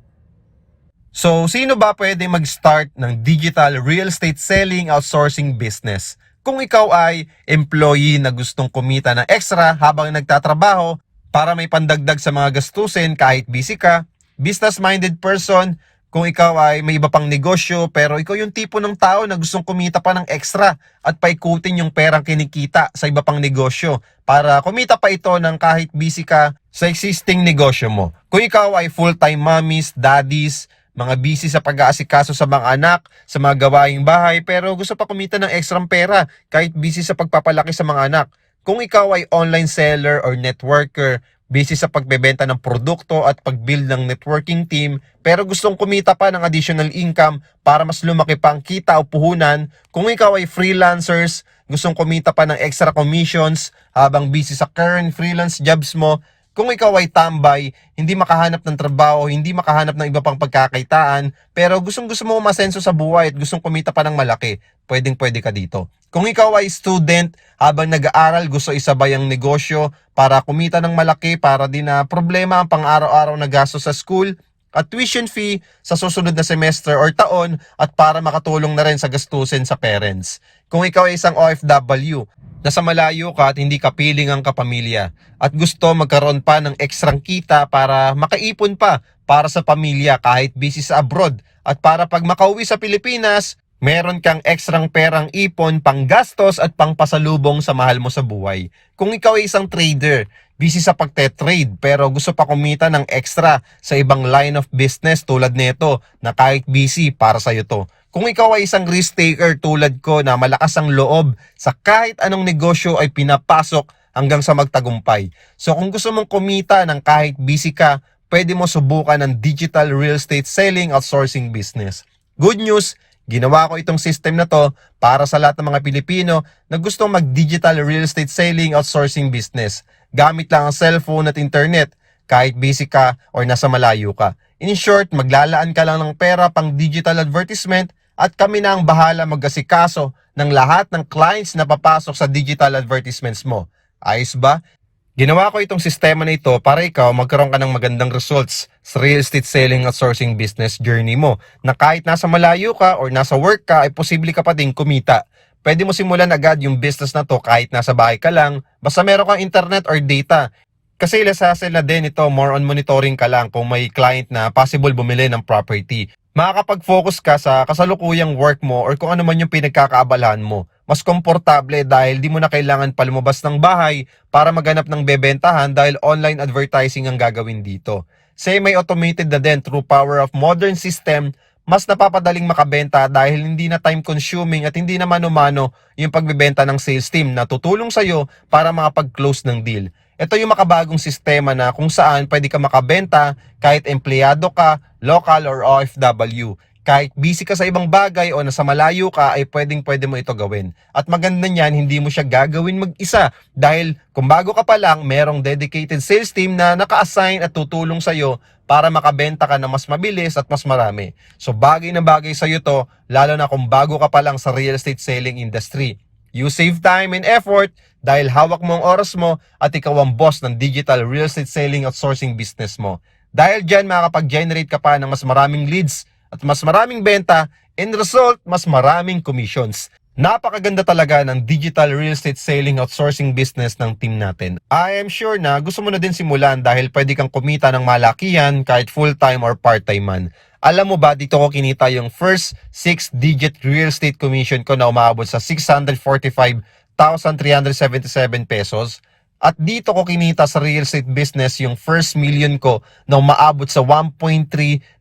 So, sino ba pwede mag-start ng digital real estate selling outsourcing business? Kung ikaw ay employee na gustong kumita ng extra habang nagtatrabaho para may pandagdag sa mga gastusin kahit busy ka, business-minded person, kung ikaw ay may iba pang negosyo pero ikaw yung tipo ng tao na gustong kumita pa ng extra at paikutin yung perang kinikita sa iba pang negosyo para kumita pa ito ng kahit busy ka sa existing negosyo mo. Kung ikaw ay full-time mommies, daddies, mga busy sa pag-aasikaso sa mga anak, sa mga gawaing bahay pero gusto pa kumita ng extra pera kahit busy sa pagpapalaki sa mga anak. Kung ikaw ay online seller or networker, busy sa pagbebenta ng produkto at pag-build ng networking team, pero gustong kumita pa ng additional income para mas lumaki pa ang kita o puhunan. Kung ikaw ay freelancers, gustong kumita pa ng extra commissions habang busy sa current freelance jobs mo. Kung ikaw ay tambay, hindi makahanap ng trabaho, hindi makahanap ng iba pang pagkakaitaan, pero gustong-gusto mo umasenso sa buhay at gustong kumita pa ng malaki, pwedeng-pwede ka dito. Kung ikaw ay student, habang nag-aaral, gusto isabay ang negosyo para kumita ng malaki, para di na problema ang pang-araw-araw na gasto sa school at tuition fee sa susunod na semester or taon at para makatulong na rin sa gastusin sa parents. Kung ikaw ay isang OFW, nasa malayo ka at hindi ka piling ang kapamilya at gusto magkaroon pa ng ekstrang kita para makaipon pa para sa pamilya kahit busy sa abroad at para pag makauwi sa Pilipinas, meron kang ekstrang perang ipon, panggastos at pangpasalubong sa mahal mo sa buhay. Kung ikaw ay isang trader, busy sa pagte-trade pero gusto pa kumita ng extra sa ibang line of business tulad nito na kahit busy para sa'yo to. Kung ikaw ay isang risk taker tulad ko na malakas ang loob sa kahit anong negosyo ay pinapasok hanggang sa magtagumpay. So kung gusto mong kumita ng kahit busy ka, pwede mo subukan ang digital real estate selling outsourcing business. Good news, ginawa ko itong system na to para sa lahat ng mga Pilipino na gustong mag-digital real estate selling outsourcing business. Gamit lang ang cellphone at internet kahit busy ka or nasa malayo ka. In short, maglalaan ka lang ng pera pang digital advertisement at kami na ang bahala mag-asikaso ng lahat ng clients na papasok sa digital advertisements mo. Ayos ba? Ginawa ko itong sistema na ito para ikaw magkaroon ka ng magandang results sa real estate selling at sourcing business journey mo na kahit nasa malayo ka or nasa work ka ay posible ka pa ding kumita. Pwede mo simulan agad yung business na to kahit nasa bahay ka lang, basta meron kang internet or data. Kasi less hassle na din ito, more on monitoring ka lang kung may client na possible bumili ng property. Makakapag-focus ka sa kasalukuyang work mo or kung ano man yung pinagkakaabalahan mo. Mas komportable dahil di mo na kailangan pa lumabas ng bahay para maghanap ng bebentahan dahil online advertising ang gagawin dito. Semi-automated na din through power of modern system, mas napapadaling makabenta dahil hindi na time-consuming at hindi na mano-mano yung pagbebenta ng sales team na tutulong sa'yo para makapag-close ng deal. Ito yung makabagong sistema na kung saan pwede ka makabenta kahit empleyado ka, local or OFW. Kahit busy ka sa ibang bagay o nasa malayo ka ay pwede mo ito gawin. At maganda niyan, hindi mo siya gagawin mag-isa dahil kung bago ka pa lang, merong dedicated sales team na naka-assign at tutulong sa'yo para makabenta ka na mas mabilis at mas marami. So bagay na bagay sa'yo to, lalo na kung bago ka pa lang sa real estate selling industry. You save time and effort dahil hawak mo ang oras mo at ikaw ang boss ng digital real estate selling at sourcing business mo. Dahil dyan makakapag-generate ka pa ng mas maraming leads at mas maraming benta, in result, mas maraming commissions. Napakaganda talaga ng digital real estate selling outsourcing business ng team natin. I am sure na gusto mo na din simulan dahil pwede kang kumita ng malakihan kahit full-time or part-time man. Alam mo ba, dito ko kinita yung first 6-digit real estate commission ko na umabot sa 645,377 pesos. At dito ko kinita sa real estate business yung first million ko na umaabot sa 1.3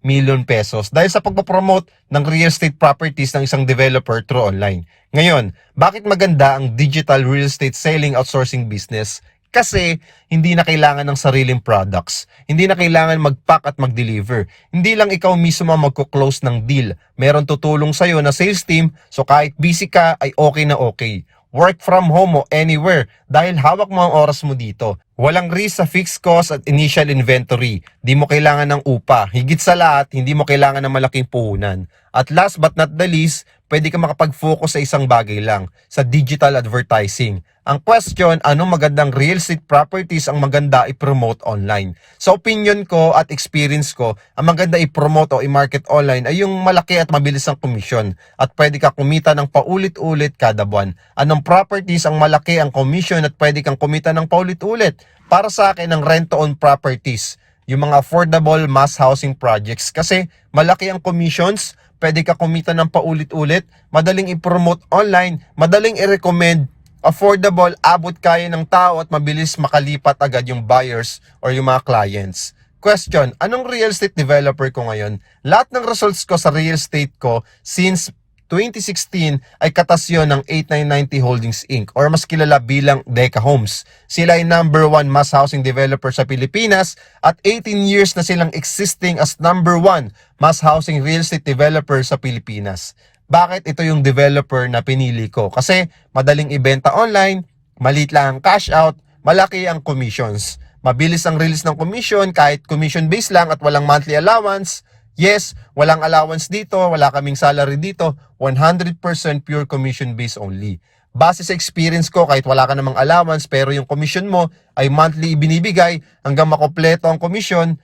million pesos dahil sa pagpapromote ng real estate properties ng isang developer through online. Ngayon, bakit maganda ang digital real estate selling outsourcing business? Kasi hindi na kailangan ng sariling products. Hindi na kailangan mag-pack at mag-deliver. Hindi lang ikaw mismo magko-close ng deal. Meron tutulong sa'yo na sales team, so kahit busy ka ay okay na okay. Work from home o anywhere dahil hawak mo ang oras mo dito. Walang risk sa fixed cost at initial inventory. Di mo kailangan ng upa. Higit sa lahat, hindi mo kailangan ng malaking puhunan. At last but not the least, pwede ka makapag-focus sa isang bagay lang, sa digital advertising. Ang question, anong magandang real estate properties ang maganda i-promote online? Sa opinion ko at experience ko, ang maganda i-promote o i-market online ay yung malaki at mabilis ang komisyon at pwede ka kumita ng paulit-ulit kada buwan. Anong properties ang malaki ang commission at pwede kang kumita ng paulit-ulit? Para sa akin, ang rent-to-own properties, yung mga affordable mass housing projects kasi malaki ang commissions, pwede ka kumita ng paulit-ulit, madaling i-promote online, madaling i-recommend, affordable, abot kaya ng tao at mabilis makalipat agad yung buyers or yung mga clients. Question, anong real estate developer ko ngayon? Lahat ng results ko sa real estate ko since 2016 ay katasyon ng 8990 Holdings Inc. or mas kilala bilang Deca Homes. Sila ay number 1 mass housing developer sa Pilipinas at 18 years na silang existing as number 1 mass housing real estate developer sa Pilipinas. Bakit ito yung developer na pinili ko? Kasi madaling ibenta online, maliit lang ang cash out, malaki ang commissions. Mabilis ang release ng commission kahit commission-based lang at walang monthly allowance. Yes, walang allowance dito, wala kaming salary dito, 100% pure commission-based only. Base sa experience ko, kahit wala ka namang allowance pero yung commission mo ay monthly ibinibigay hanggang makompleto ang commission,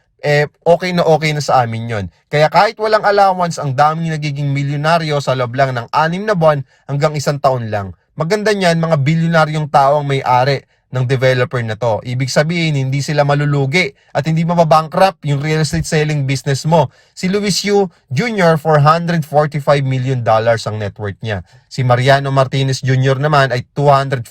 okay na sa amin yon. Kaya kahit walang allowance, ang daming nagiging milyonaryo sa loob lang ng 6 na buwan hanggang 1 taon lang. Maganda niyan, mga bilyonaryong tao ang may-ari ng developer na to. Ibig sabihin, hindi sila malulugi at hindi mababankrupt yung real estate selling business mo. Si Luis Yu Jr. $445 million ang net worth niya. Si Mariano Martinez Jr. naman ay $205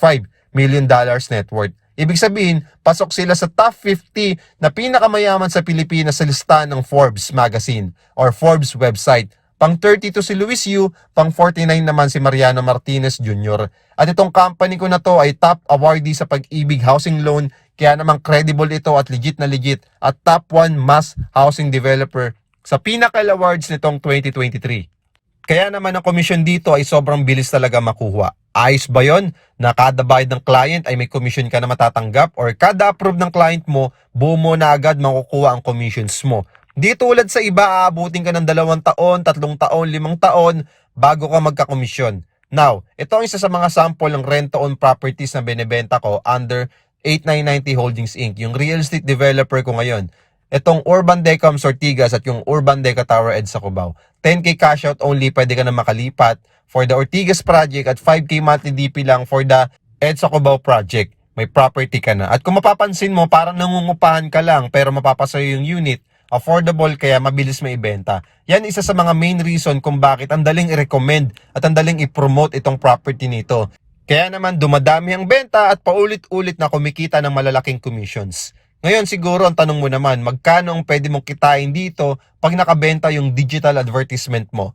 million net worth. Ibig sabihin, pasok sila sa top 50 na pinakamayaman sa Pilipinas sa listahan ng Forbes magazine or Forbes website. Pang 32 si Luis Yu, pang 49 naman si Mariano Martinez Jr. At itong company ko na to ay top awardee sa Pag-ibig Housing Loan, kaya naman credible ito at legit na legit at top 1 mass housing developer sa Pinnacle Awards nitong 2023. Kaya naman ang commission dito ay sobrang bilis talaga makuha. Ayos ba yon na kada bayad ng client ay may commission ka na matatanggap or kada approve ng client mo, buo mo na agad makukuha ang commissions mo? Di tulad sa iba, aabutin ka ng 2 taon, 3 taon, 5 taon bago ka magka-komisyon. Now, ito ang isa sa mga sample ng rent-to-own properties na binibenta ko under 8990 Holdings Inc. Yung real estate developer ko ngayon. Itong Urban Deca Ortigas at yung Urban Deca Tower Ed sa Cubao. 10K cash out only, pwede ka na makalipat for the Ortigas project at 5K monthly DP lang for the Ed sa Cubao project. May property ka na. At kung mapapansin mo, parang nangungupahan ka lang pero mapapasayo yung unit. Affordable kaya mabilis maibenta. Yan isa sa mga main reason kung bakit ang daling i-recommend at ang daling i-promote itong property nito. Kaya naman dumadami ang benta at paulit-ulit na kumikita ng malalaking commissions. Ngayon siguro ang tanong mo naman, magkano ang pwede mong kitain dito pag nakabenta yung digital advertisement mo?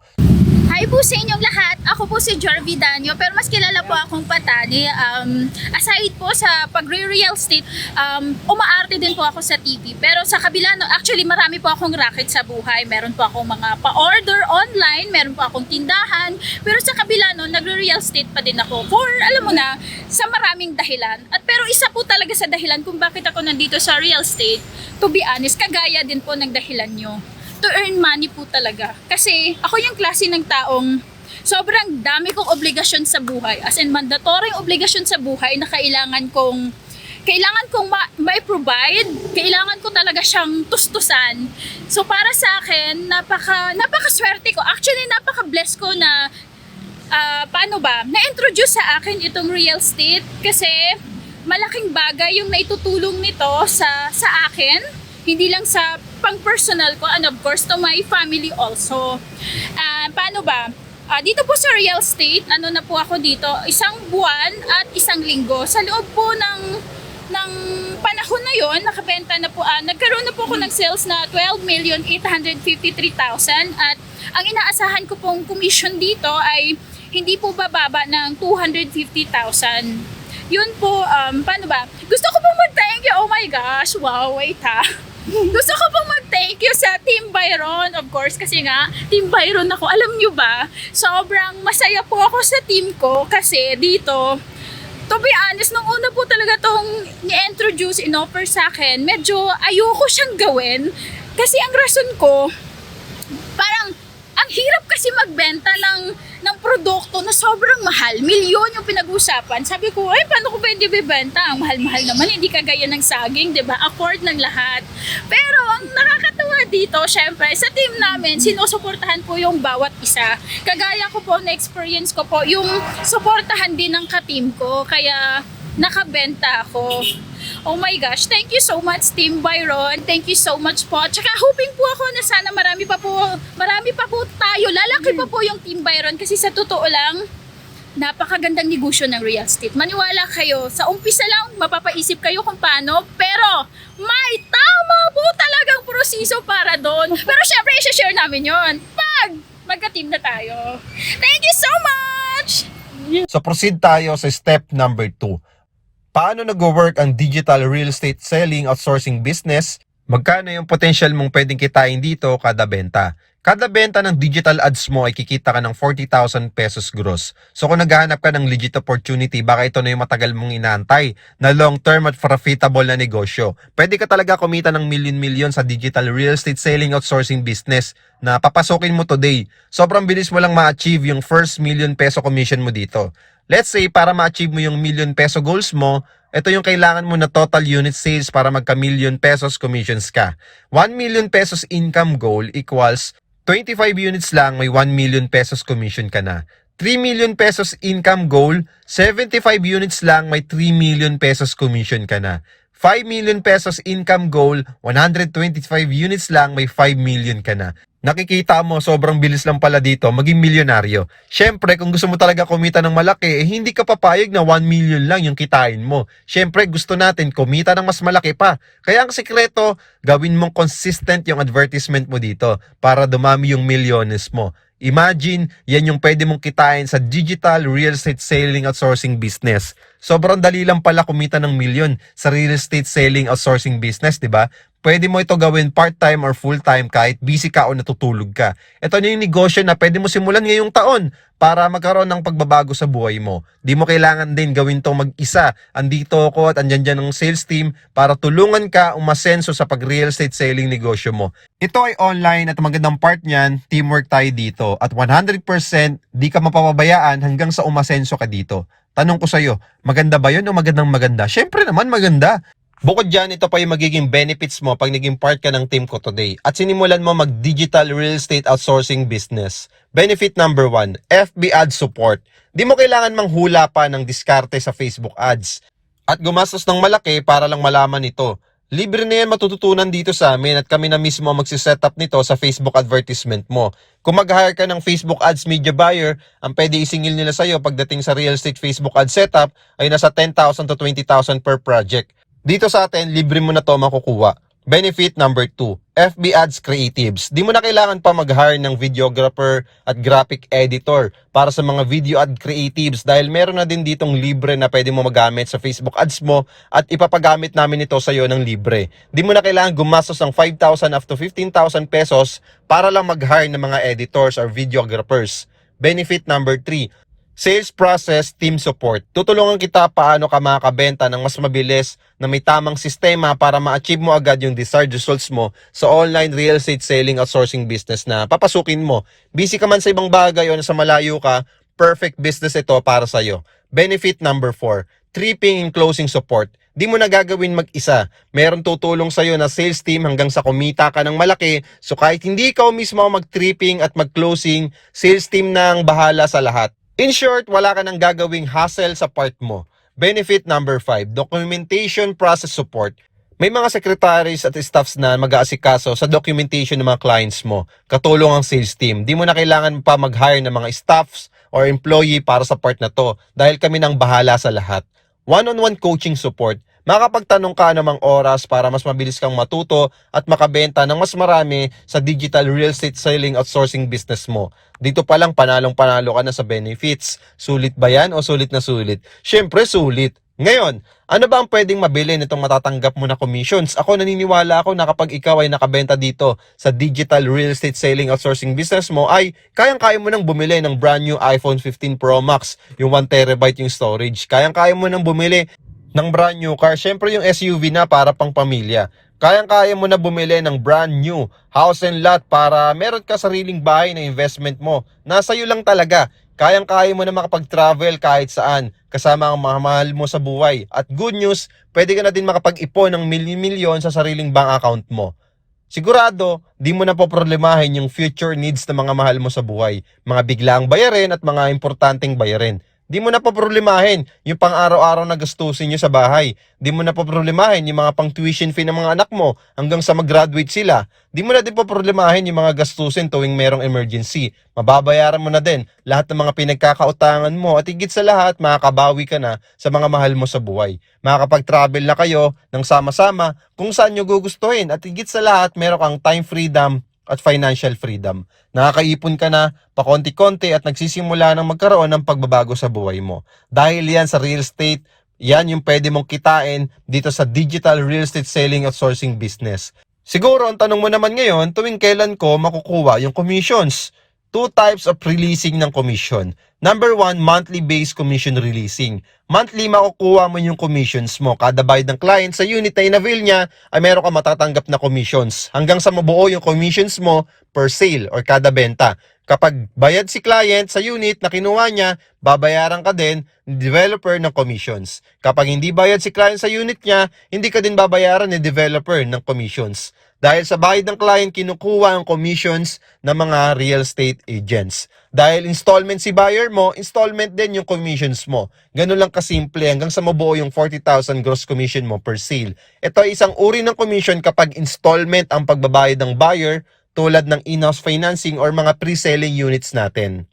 Hi po sa inyong lahat. Ako po si Jorvi Danyo, pero mas kilala po akong Patani. Aside po sa pagre-real estate, umaarte din po ako sa TV. Pero sa kabila, no, actually marami po akong racket sa buhay. Meron po akong mga pa-order online, meron po akong tindahan. Pero sa kabila, no, nagre-real estate pa din ako. For, alam mo na, sa maraming dahilan. Pero isa po talaga sa dahilan kung bakit ako nandito sa real estate, to be honest, kagaya din po ng dahilan nyo. To earn money po talaga. Kasi ako yung klase ng taong sobrang dami kong obligasyon sa buhay. As in, mandatory obligasyon sa buhay na kailangan kong ma-provide. Kailangan ko talaga siyang tustusan. So para sa akin, napaka-swerte ko. Actually, napaka-bless ko na na-introduce sa akin itong real estate kasi malaking bagay yung naitutulong nito sa akin. Hindi lang sa pang-personal ko and of course to my family also. Dito po sa real estate, na po ako dito, 1 buwan at 1 linggo. Sa loob po ng panahon na yon, nakabenta na po, nagkaroon na po ako ng sales na 12,853,000 at ang inaasahan ko pong commission dito ay hindi po bababa ng 250,000. Yun po, gusto ko pong mag-thank you, oh my gosh, wow, wait ha. Gusto ko pong mag-thank you sa Team Byron, of course, kasi nga, Team Byron ako. Alam nyo ba, sobrang masaya po ako sa team ko kasi dito, to be honest, nung una po talaga tong ni-introduce, in-offer sa akin, medyo ayoko siyang gawin kasi ang rason ko, parang, ang hirap kasi magbenta ng produkto na sobrang mahal. Milyon yung pinag-usapan. Sabi ko, paano ko pwede bibenta? Ang mahal-mahal naman, hindi kagaya ng saging, di ba? Afford ng lahat. Pero ang nakakatawa dito, syempre, sa team namin, sinusuportahan po yung bawat isa. Kagaya ko po, na-experience ko po, yung suportahan din ng ka-team ko. Kaya nakabenta ako. Oh my gosh, thank you so much Team Byron. Thank you so much po. Tsaka hoping po ako na sana marami pa po tayo. Lalaki pa po yung Team Byron kasi sa totoo lang, napakagandang negosyo ng real estate. Maniwala kayo, sa umpisa lang mapapaisip kayo kung paano, pero may tama po talagang proseso para doon. Pero syempre, i-share namin yon pag magka-team na tayo. Thank you so much! So proceed tayo sa step number 2. Paano nag-work ang digital real estate selling outsourcing business? Magkano yung potential mong pwedeng kitain dito kada benta? Kada benta ng digital ads mo ay kikita ka ng 40,000 pesos gross. So kung naghahanap ka ng legit opportunity, baka ito na yung matagal mong inaantay na long-term at profitable na negosyo. Pwede ka talaga kumita ng million-million sa digital real estate selling outsourcing business na papasukin mo today. Sobrang bilis mo lang ma-achieve yung first million peso commission mo dito. Let's say, para ma-achieve mo yung million peso goals mo, ito yung kailangan mo na total unit sales para magka-million pesos commissions ka. 1 million pesos income goal equals 25 units lang, may 1 million pesos commission ka na. 3 million pesos income goal, 75 units lang, may 3 million pesos commission ka na. 5 million pesos income goal, 125 units lang, may 5 million ka na. Nakikita mo, sobrang bilis lang pala dito maging milyonaryo. Syempre, kung gusto mo talaga kumita ng malaki, hindi ka papayag na 1 million lang yung kitain mo. Syempre, gusto natin kumita ng mas malaki pa. Kaya ang sekreto, gawin mong consistent yung advertisement mo dito para dumami yung milyones mo. Imagine, yan yung pwede mong kitain sa digital real estate selling outsourcing business. Sobrang dali lang pala kumita ng milyon sa real estate selling outsourcing business, di ba? Pwede mo ito gawin part-time or full-time kahit busy ka o natutulog ka. Ito na yung negosyo na pwede mo simulan ngayong taon para magkaroon ng pagbabago sa buhay mo. Di mo kailangan din gawin itong mag-isa. Andito ako at andyan dyan ng sales team para tulungan ka umasenso sa pag-real estate selling negosyo mo. Ito ay online at magandang part niyan, teamwork tayo dito. At 100% di ka mapapabayaan hanggang sa umasenso ka dito. Tanong ko sa'yo, maganda ba yun o magandang maganda? Syempre naman maganda. Bukod dyan, ito pa yung magiging benefits mo pag naging part ka ng team ko today at sinimulan mo mag-digital real estate outsourcing business. Benefit number 1, FB ad support. Di mo kailangan manghula pa ng diskarte sa Facebook ads at gumastos ng malaki para lang malaman ito. Libre na yan matututunan dito sa amin at kami na mismo magsisetup nito sa Facebook advertisement mo. Kung mag-hire ka ng Facebook ads media buyer, ang pwede isingil nila sa'yo pagdating sa real estate Facebook ad setup ay nasa 10,000 to 20,000 per project. Dito sa atin, libre mo na to makukuha. Benefit number 2, FB Ads Creatives. Di mo na kailangan pa mag-hire ng videographer at graphic editor para sa mga video ad creatives dahil meron na din ditong libre na pwede mo magamit sa Facebook ads mo at ipapagamit namin ito sa iyo ng libre. Di mo na kailangan gumastos ng 5,000 up to 15,000 pesos para lang mag-hire ng mga editors or videographers. Benefit number 3, sales process team support. Tutulungan kita paano ka makakabenta ng mas mabilis na may tamang sistema para ma-achieve mo agad yung desired results mo sa online real estate selling outsourcing business na papasukin mo. Busy ka man sa ibang bagay o nasa malayo ka, perfect business ito para sa'yo. Benefit number 4, tripping and closing support. Di mo na gagawin mag-isa. Meron tutulong sa'yo na sales team hanggang sa kumita ka ng malaki. So kahit hindi ikaw mismo mag-tripping at mag-closing, sales team na ang bahala sa lahat. In short, wala ka nang gagawing hassle sa part mo. Benefit number 5, documentation process support. May mga secretaries at staffs na mag-aasikaso sa documentation ng mga clients mo. Katulong ang sales team. Di mo na kailangan pa mag-hire ng mga staffs or employee para sa part na to dahil kami nang bahala sa lahat. One-on-one coaching support. Makapagtanong ka namang oras para mas mabilis kang matuto at makabenta ng mas marami sa digital real estate selling outsourcing business mo. Dito pa lang panalong-panalo ka na sa benefits. Sulit ba yan o sulit na sulit? Syempre sulit. Ngayon, ano ba ang pwedeng mabili nitong matatanggap mo na commissions? Ako naniniwala ako na kapag ikaw ay nakabenta dito sa digital real estate selling outsourcing business mo ay kayang-kaya mo nang bumili ng brand new iPhone 15 Pro Max, yung 1TB yung storage. Kayang-kaya mo nang bumili ng brand new car, syempre yung SUV na para pang pamilya. Kayang-kaya mo na bumili ng brand new house and lot para meron ka sariling bahay na investment mo. Nasa iyo lang talaga. Kayang-kaya mo na makapag-travel kahit saan kasama ang mga mahal mo sa buhay. At good news, pwede ka na din makapag-ipon ng milyon-milyon sa sariling bank account mo. Sigurado, di mo na poproblemahin yung future needs ng mga mahal mo sa buhay. Mga biglaang bayarin at mga importanteng bayarin. Di mo na poproblemahin yung pang-araw-araw na gastusin nyo sa bahay. Di mo na poproblemahin yung mga pang-tuition fee ng mga anak mo hanggang sa mag-graduate sila. Di mo na din poproblemahin yung mga gastusin tuwing merong emergency. Mababayaran mo na din lahat ng mga pinagkakautangan mo at higit sa lahat, makakabawi ka na sa mga mahal mo sa buhay. Makakapag-travel na kayo ng sama-sama kung saan nyo gugustuhin at higit sa lahat, meron kang time freedom at financial freedom. Nakakaipon ka na pakonti-konti at nagsisimula ng magkaroon ng pagbabago sa buhay mo. Dahil yan sa real estate, yan yung pwede mong kitain dito sa digital real estate selling at sourcing business. Siguro ang tanong mo naman ngayon, tuwing kailan ko makukuha yung commissions? Two types of releasing ng commission. Number one, monthly based commission releasing. Monthly makukuha mo yung commissions mo. Kada bayad ng client sa unit na in-avail niya, ay meron ka matatanggap na commissions. Hanggang sa mabuo yung commissions mo per sale or kada benta. Kapag bayad si client sa unit na kinuha niya, babayaran ka din ni developer ng commissions. Kapag hindi bayad si client sa unit niya, hindi ka din babayaran ni developer ng commissions. Dahil sa bayad ng client, kinukuha ang commissions ng mga real estate agents. Dahil installment si buyer mo, installment din yung commissions mo. Ganun lang kasimple hanggang sa mabuo yung 40,000 gross commission mo per sale. Ito ay isang uri ng commission kapag installment ang pagbabayad ng buyer tulad ng in-house financing or mga pre-selling units natin.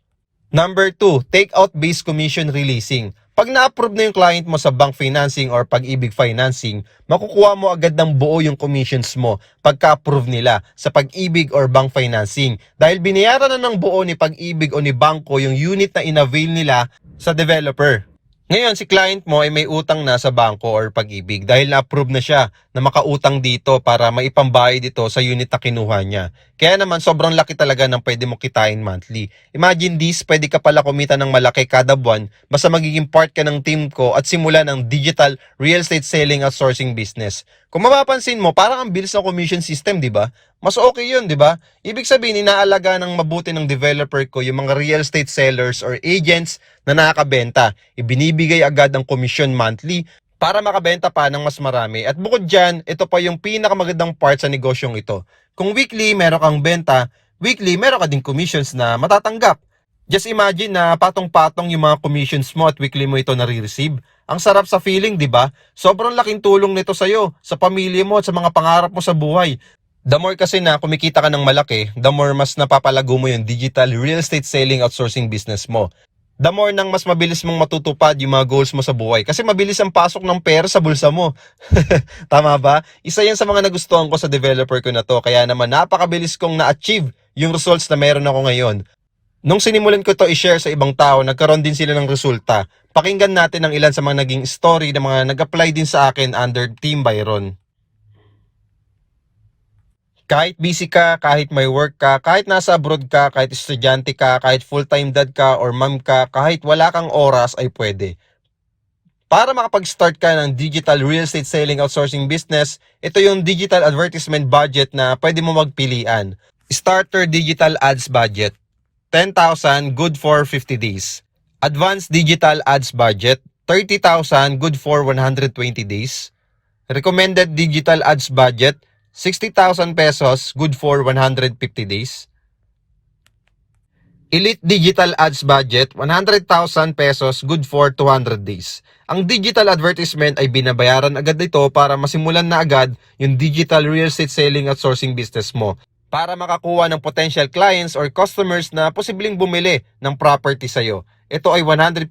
Number 2, take-out-based commission releasing. Pag na-approve na yung client mo sa bank financing or pag-ibig financing, makukuha mo agad ng buo yung commissions mo pagka-approve nila sa pag-ibig or bank financing. Dahil binayaran na ng buo ni pag-ibig o ni bangko yung unit na in-avail nila sa developer. Ngayon, si client mo ay may utang na sa bangko or pag-ibig dahil na-approve na siya na makautang dito para maipambayad dito sa unit na kinuha niya. Kaya naman, sobrang laki talaga ng pwede mo kitain monthly. Imagine this, pwede ka pala kumita ng malaki kada buwan basta magiging part ka ng team ko at simulan ng digital real estate selling at sourcing business. Kung mapapansin mo, parang ang bilis ng commission system, di ba? Mas okay yun, di ba? Ibig sabihin, inaalaga ng mabuti ng developer ko yung mga real estate sellers or agents na nakakabenta. Ibinibigay agad ang commission monthly para makabenta pa ng mas marami. At bukod dyan, ito pa yung pinakamagandang part sa negosyong ito. Kung weekly meron kang benta, weekly meron ka ding commissions na matatanggap. Just imagine na patong-patong yung mga commissions mo at weekly mo ito nare-receive. Ang sarap sa feeling, di ba? Sobrang laking tulong nito sa'yo, sa pamilya mo at sa mga pangarap mo sa buhay. The more kasi na kumikita ka ng malaki, the more mas napapalago mo yung digital real estate selling outsourcing business mo. The more nang mas mabilis mong matutupad yung mga goals mo sa buhay. Kasi mabilis ang pasok ng pera sa bulsa mo. Tama ba? Isa yan sa mga nagustuhan ko sa developer ko na to. Kaya naman napakabilis kong na-achieve yung results na meron ako ngayon. Nung sinimulan ko to i-share sa ibang tao, nagkaroon din sila ng resulta. Pakinggan natin ang ilan sa mga naging story na mga nag-apply din sa akin under Team Byron. Kahit busy ka, kahit may work ka, kahit nasa abroad ka, kahit estudyante ka, kahit full-time dad ka or mom ka, kahit wala kang oras ay pwede. Para makapag-start ka ng digital real estate selling outsourcing business, ito yung digital advertisement budget na pwede mo magpilian. Starter digital ads budget, 10,000 good for 50 days. Advanced digital ads budget, 30,000 good for 120 days. Recommended digital ads budget, 60,000 pesos good for 150 days. Elite digital ads budget, 100,000 pesos good for 200 days. Ang digital advertisement ay binabayaran agad nito para masimulan na agad yung digital real estate selling at sourcing business mo, para makakuha ng potential clients or customers na posibleng bumili ng property sa'yo. Ito ay 100%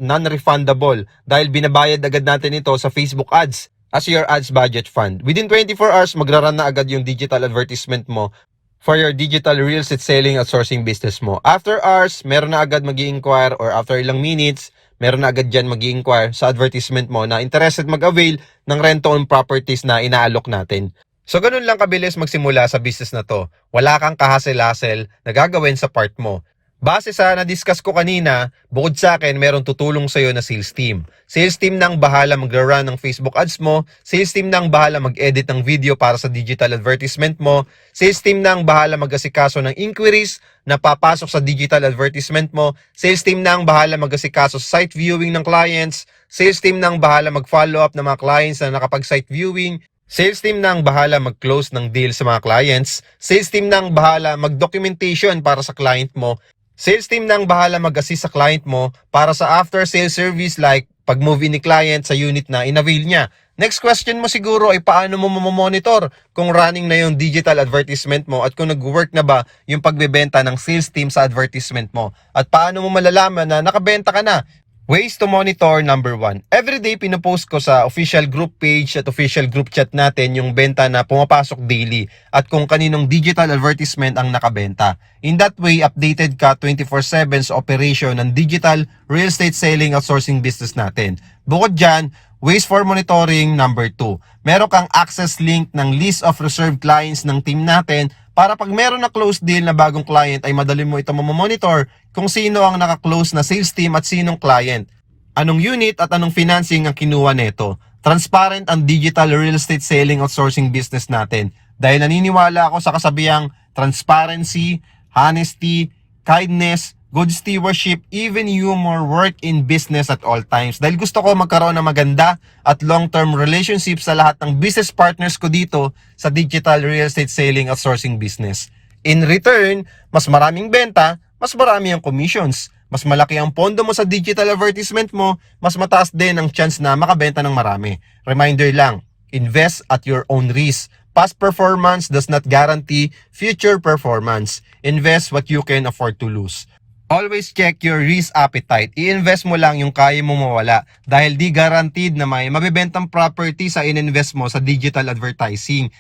non-refundable dahil binabayad agad natin ito sa Facebook ads as your ads budget fund. Within 24 hours, magraran na agad yung digital advertisement mo for your digital real estate selling at sourcing business mo. After hours, meron na agad mag-i-inquire or after ilang minutes, meron na agad dyan mag-i-inquire sa advertisement mo na interested mag-avail ng rent-to-own properties na inaalok natin. So ganun lang kabilis magsimula sa business na to. Wala kang kahasel-hasel na gagawin sa part mo. Base sa na-discuss ko kanina, bukod sa akin, meron tutulong sa'yo na sales team. Sales team na ang bahala mag-run ng Facebook ads mo. Sales team na ang bahala mag-edit ng video para sa digital advertisement mo. Sales team na ang bahala mag-asikaso ng inquiries na papasok sa digital advertisement mo. Sales team na ang bahala mag-asikaso sa site viewing ng clients. Sales team na ang bahala mag-follow up ng mga clients na nakapag-site viewing. Sales team na ang bahala mag-close ng deal sa mga clients. Sales team na ang bahala mag-documentation para sa client mo. Sales team na ang bahala mag-assist sa client mo para sa after-sales service like pag-move in ni client sa unit na in-avail niya. Next question mo siguro ay paano mo mamonitor kung running na yung digital advertisement mo at kung nag-work na ba yung pagbebenta ng sales team sa advertisement mo. At paano mo malalaman na nakabenta ka na. Ways to monitor, number 1. Everyday pinopost ko sa official group page at official group chat natin yung benta na pumapasok daily at kung kaninong digital advertisement ang nakabenta. In that way, updated ka 24/7 sa operation ng digital real estate selling outsourcing business natin. Bukod dyan, ways for monitoring, number 2. Meron kang access link ng list of reserved clients ng team natin para pag meron na close deal na bagong client ay madali mo ito mamonitor kung sino ang naka-close na sales team at sinong client. Anong unit at anong financing ang kinuha nito. Transparent ang digital real estate selling outsourcing business natin. Dahil naniniwala ako sa kasabihang transparency, honesty, kindness, good stewardship, even humor work in business at all times. Dahil gusto ko magkaroon ng maganda at long-term relationship sa lahat ng business partners ko dito sa digital real estate selling outsourcing business. In return, mas maraming benta, mas marami ang commissions. Mas malaki ang pondo mo sa digital advertisement mo, mas mataas din ang chance na makabenta ng marami. Reminder lang, invest at your own risk. Past performance does not guarantee future performance. Invest what you can afford to lose. Always check your risk appetite. I-invest mo lang yung kaya mo mawala dahil di guaranteed na may mabibentang property sa in-invest mo sa digital advertising.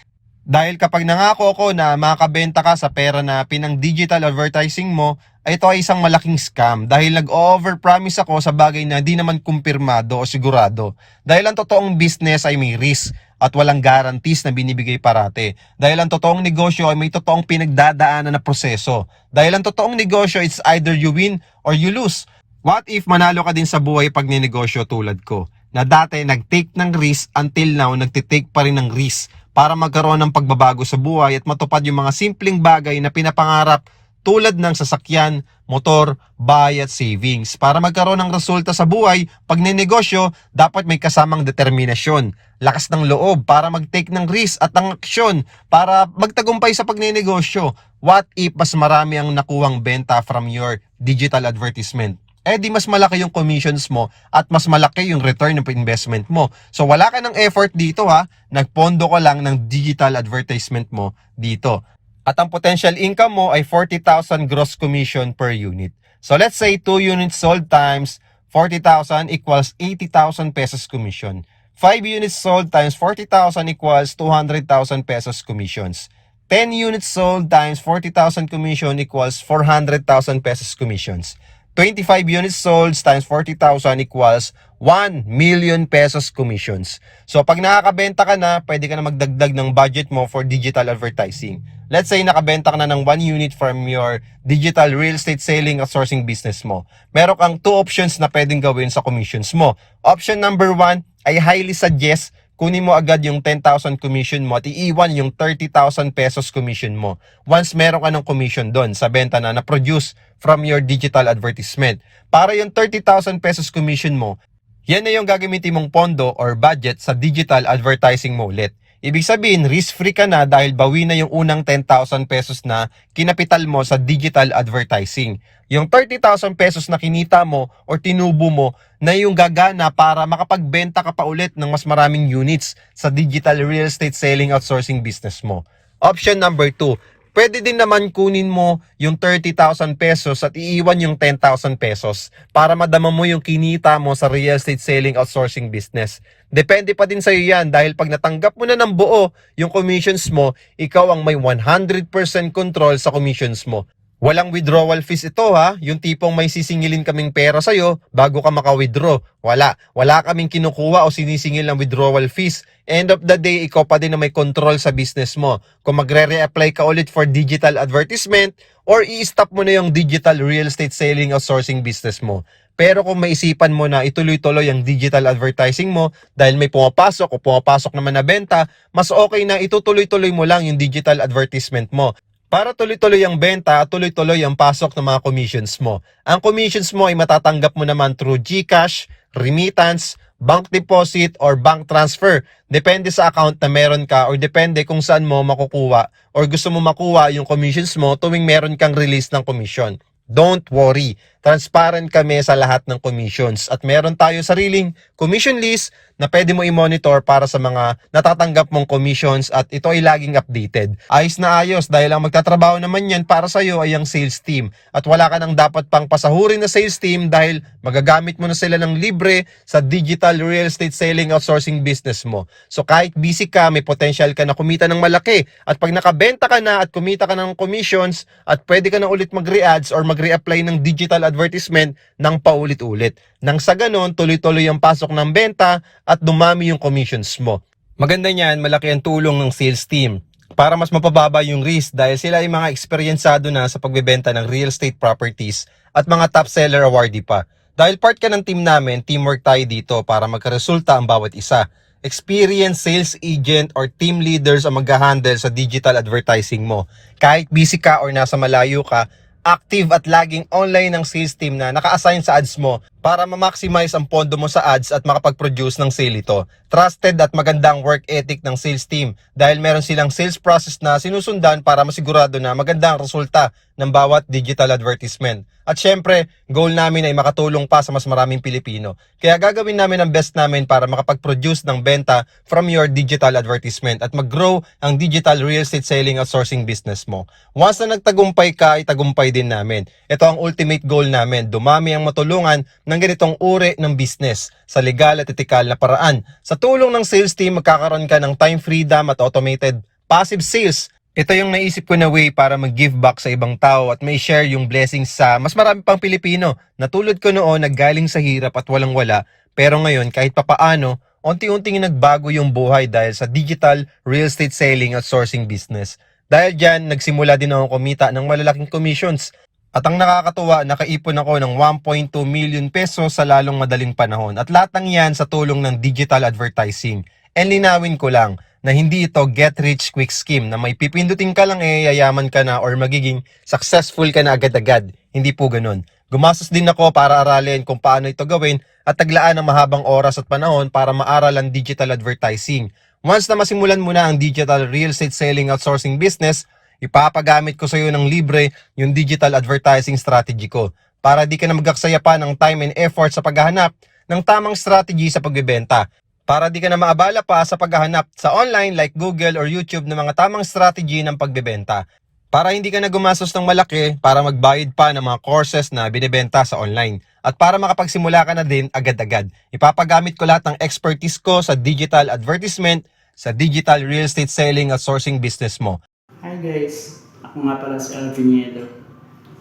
Dahil kapag nangako ko na makakabenta ka sa pera na pinang digital advertising mo, ay ito ay isang malaking scam dahil nag-overpromise ako sa bagay na di naman kumpirmado o sigurado. Dahil ang totoong business ay may risk at walang guarantees na binibigay parate. Dahil ang totoong negosyo ay may totoong pinagdadaanan na proseso. Dahil ang totoong negosyo, it's either you win or you lose. What if manalo ka din sa buhay pag ninegosyo tulad ko? Na dati nag-take ng risk until now nagtitake pa rin ng risk para magkaroon ng pagbabago sa buhay at matupad yung mga simpleng bagay na pinapangarap tulad ng sasakyan, motor, bahay at savings. Para magkaroon ng resulta sa buhay, pag ninegosyo, dapat may kasamang determinasyon, lakas ng loob para mag-take ng risk at ang aksyon para magtagumpay sa pagninegosyo. What if mas marami ang nakuhang benta from your digital advertisement? Eh di mas malaki yung commissions mo at mas malaki yung return of investment mo. So wala ka ng effort dito ha, nagpondo ka lang ng digital advertisement mo dito. At ang potential income mo ay 40,000 gross commission per unit. So let's say 2 units sold times 40,000 equals 80,000 pesos commission. 5 units sold times 40,000 equals 200,000 pesos commissions. 10 units sold times 40,000 commission equals 400,000 pesos commissions. 25 units sold times 40,000 equals 1 million pesos commissions. So pag nakakabenta ka na, pwede ka na magdagdag ng budget mo for digital advertising. Let's say nakabenta ka na ng 1 unit from your digital real estate selling outsourcing business mo. Meron kang 2 options na pwedeng gawin sa commissions mo. Option number 1, I highly suggest kunin mo agad yung 10,000 commission mo at iiwan yung 30,000 pesos commission mo. Once meron ka ng commission doon sa benta na na-produce from your digital advertisement. Para yung 30,000 pesos commission mo, yan na yung gagamitin mong pondo or budget sa digital advertising mo ulit. Ibig sabihin, risk-free ka na dahil bawi na yung unang 10,000 pesos na kinapital mo sa digital advertising. Yung 30,000 pesos na kinita mo o tinubo mo na yung gagana para makapagbenta ka pa ulit ng mas maraming units sa digital real estate selling outsourcing business mo. Option number 2, pwede din naman kunin mo yung 30,000 pesos at iiwan yung 10,000 pesos para madama mo yung kinita mo sa real estate selling outsourcing business. Depende pa din sa'yo yan dahil pag natanggap mo na ng buo yung commissions mo, ikaw ang may 100% control sa commissions mo. Walang withdrawal fees ito ha, yung tipong may sisingilin kaming pera sa'yo bago ka maka-withdraw. Wala kaming kinukuha o sinisingil ng withdrawal fees. End of the day, ikaw pa din na may control sa business mo. Kung magre-reapply ka ulit for digital advertisement or i-stop mo na yung digital real estate selling outsourcing business mo. Pero kung maisipan mo na ituloy-tuloy ang digital advertising mo dahil may pumapasok o pumapasok naman na benta, mas okay na itutuloy-tuloy mo lang yung digital advertisement mo. Para tuloy-tuloy ang benta at tuloy-tuloy ang pasok ng mga commissions mo. Ang commissions mo ay matatanggap mo naman through GCash, remittance, bank deposit, or bank transfer. Depende sa account na meron ka or depende kung saan mo makukuha or gusto mo makuha yung commissions mo tuwing meron kang release ng commission. Don't worry, transparent kami sa lahat ng commissions at meron tayo sariling commission list na pwede mo i-monitor para sa mga natatanggap mong commissions at ito ay laging updated. Ayos na ayos dahil ang magtatrabaho naman yan para sa'yo ay ang sales team at wala ka nang dapat pang pasahurin na sales team dahil magagamit mo na sila ng libre sa digital real estate selling outsourcing business mo. So kahit busy ka, may potential ka na kumita ng malaki at pag nakabenta ka na at kumita ka ng commissions at pwede ka na ulit mag-re-ads or mag-re-apply ng digital advertisement ng paulit-ulit. Nang sa ganon, tuloy-tuloy ang pasok ng benta at dumami yung commissions mo. Maganda niyan, malaki ang tulong ng sales team para mas mapababa yung risk dahil sila ay mga eksperyensado na sa pagbebenta ng real estate properties at mga top seller awardee pa. Dahil part ka ng team namin, teamwork tayo dito para magkaresulta ang bawat isa. Experienced sales agent or team leaders ang mag-handle sa digital advertising mo. Kahit busy ka or nasa malayo ka, active at laging online ng sales team na naka-assign sa ads mo para ma-maximize ang pondo mo sa ads at makapag-produce ng sale ito. Trusted at magandang work ethic ng sales team dahil meron silang sales process na sinusundan para masigurado na magandang resulta ng bawat digital advertisement. At syempre, goal namin ay makatulong pa sa mas maraming Pilipino. Kaya gagawin namin ang best namin para makapag-produce ng benta from your digital advertisement at mag-grow ang digital real estate selling outsourcing business mo. Once na nagtagumpay ka, ay tagumpay din namin. Ito ang ultimate goal namin, dumami ang matulungan ng ganitong uri ng business sa legal at etikal na paraan. Sa tulong ng sales team, magkakaroon ka ng time freedom at automated passive sales. Ito yung naisip ko na way para mag-give back sa ibang tao at may share yung blessings sa mas marami pang Pilipino na tulad ko noon naggaling sa hirap at walang wala pero ngayon kahit papaano unti-unting nagbago yung buhay dahil sa digital real estate selling at sourcing business. Dahil dyan nagsimula din ako kumita ng malalaking commissions at ang nakakatuwa nakaipon ako ng 1.2 million pesos sa lalong madaling panahon at lahat ng yan sa tulong ng digital advertising. And linawin ko lang na hindi ito get rich quick scheme na may pipindutin ka lang yayaman ka na or magiging successful ka na agad-agad. Hindi po ganun. Gumastos din ako para aralin kung paano ito gawin at taglaan ng mahabang oras at panahon para maaral ang digital advertising. Once na masimulan mo na ang digital real estate selling outsourcing business, ipapagamit ko sa iyo ng libre yung digital advertising strategy ko para di ka na magaksaya pa ng time and effort sa paghahanap ng tamang strategy sa pagbebenta. Para di ka na maabala pa sa paghahanap sa online like Google or YouTube ng mga tamang strategy ng pagbebenta. Para hindi ka na gumastos ng malaki para magbayad pa ng mga courses na binebenta sa online. At para makapagsimula ka na din agad-agad. Ipapagamit ko lahat ng expertise ko sa digital advertisement, sa digital real estate selling at sourcing business mo. Hi guys, ako nga pala si Alvin Nieto.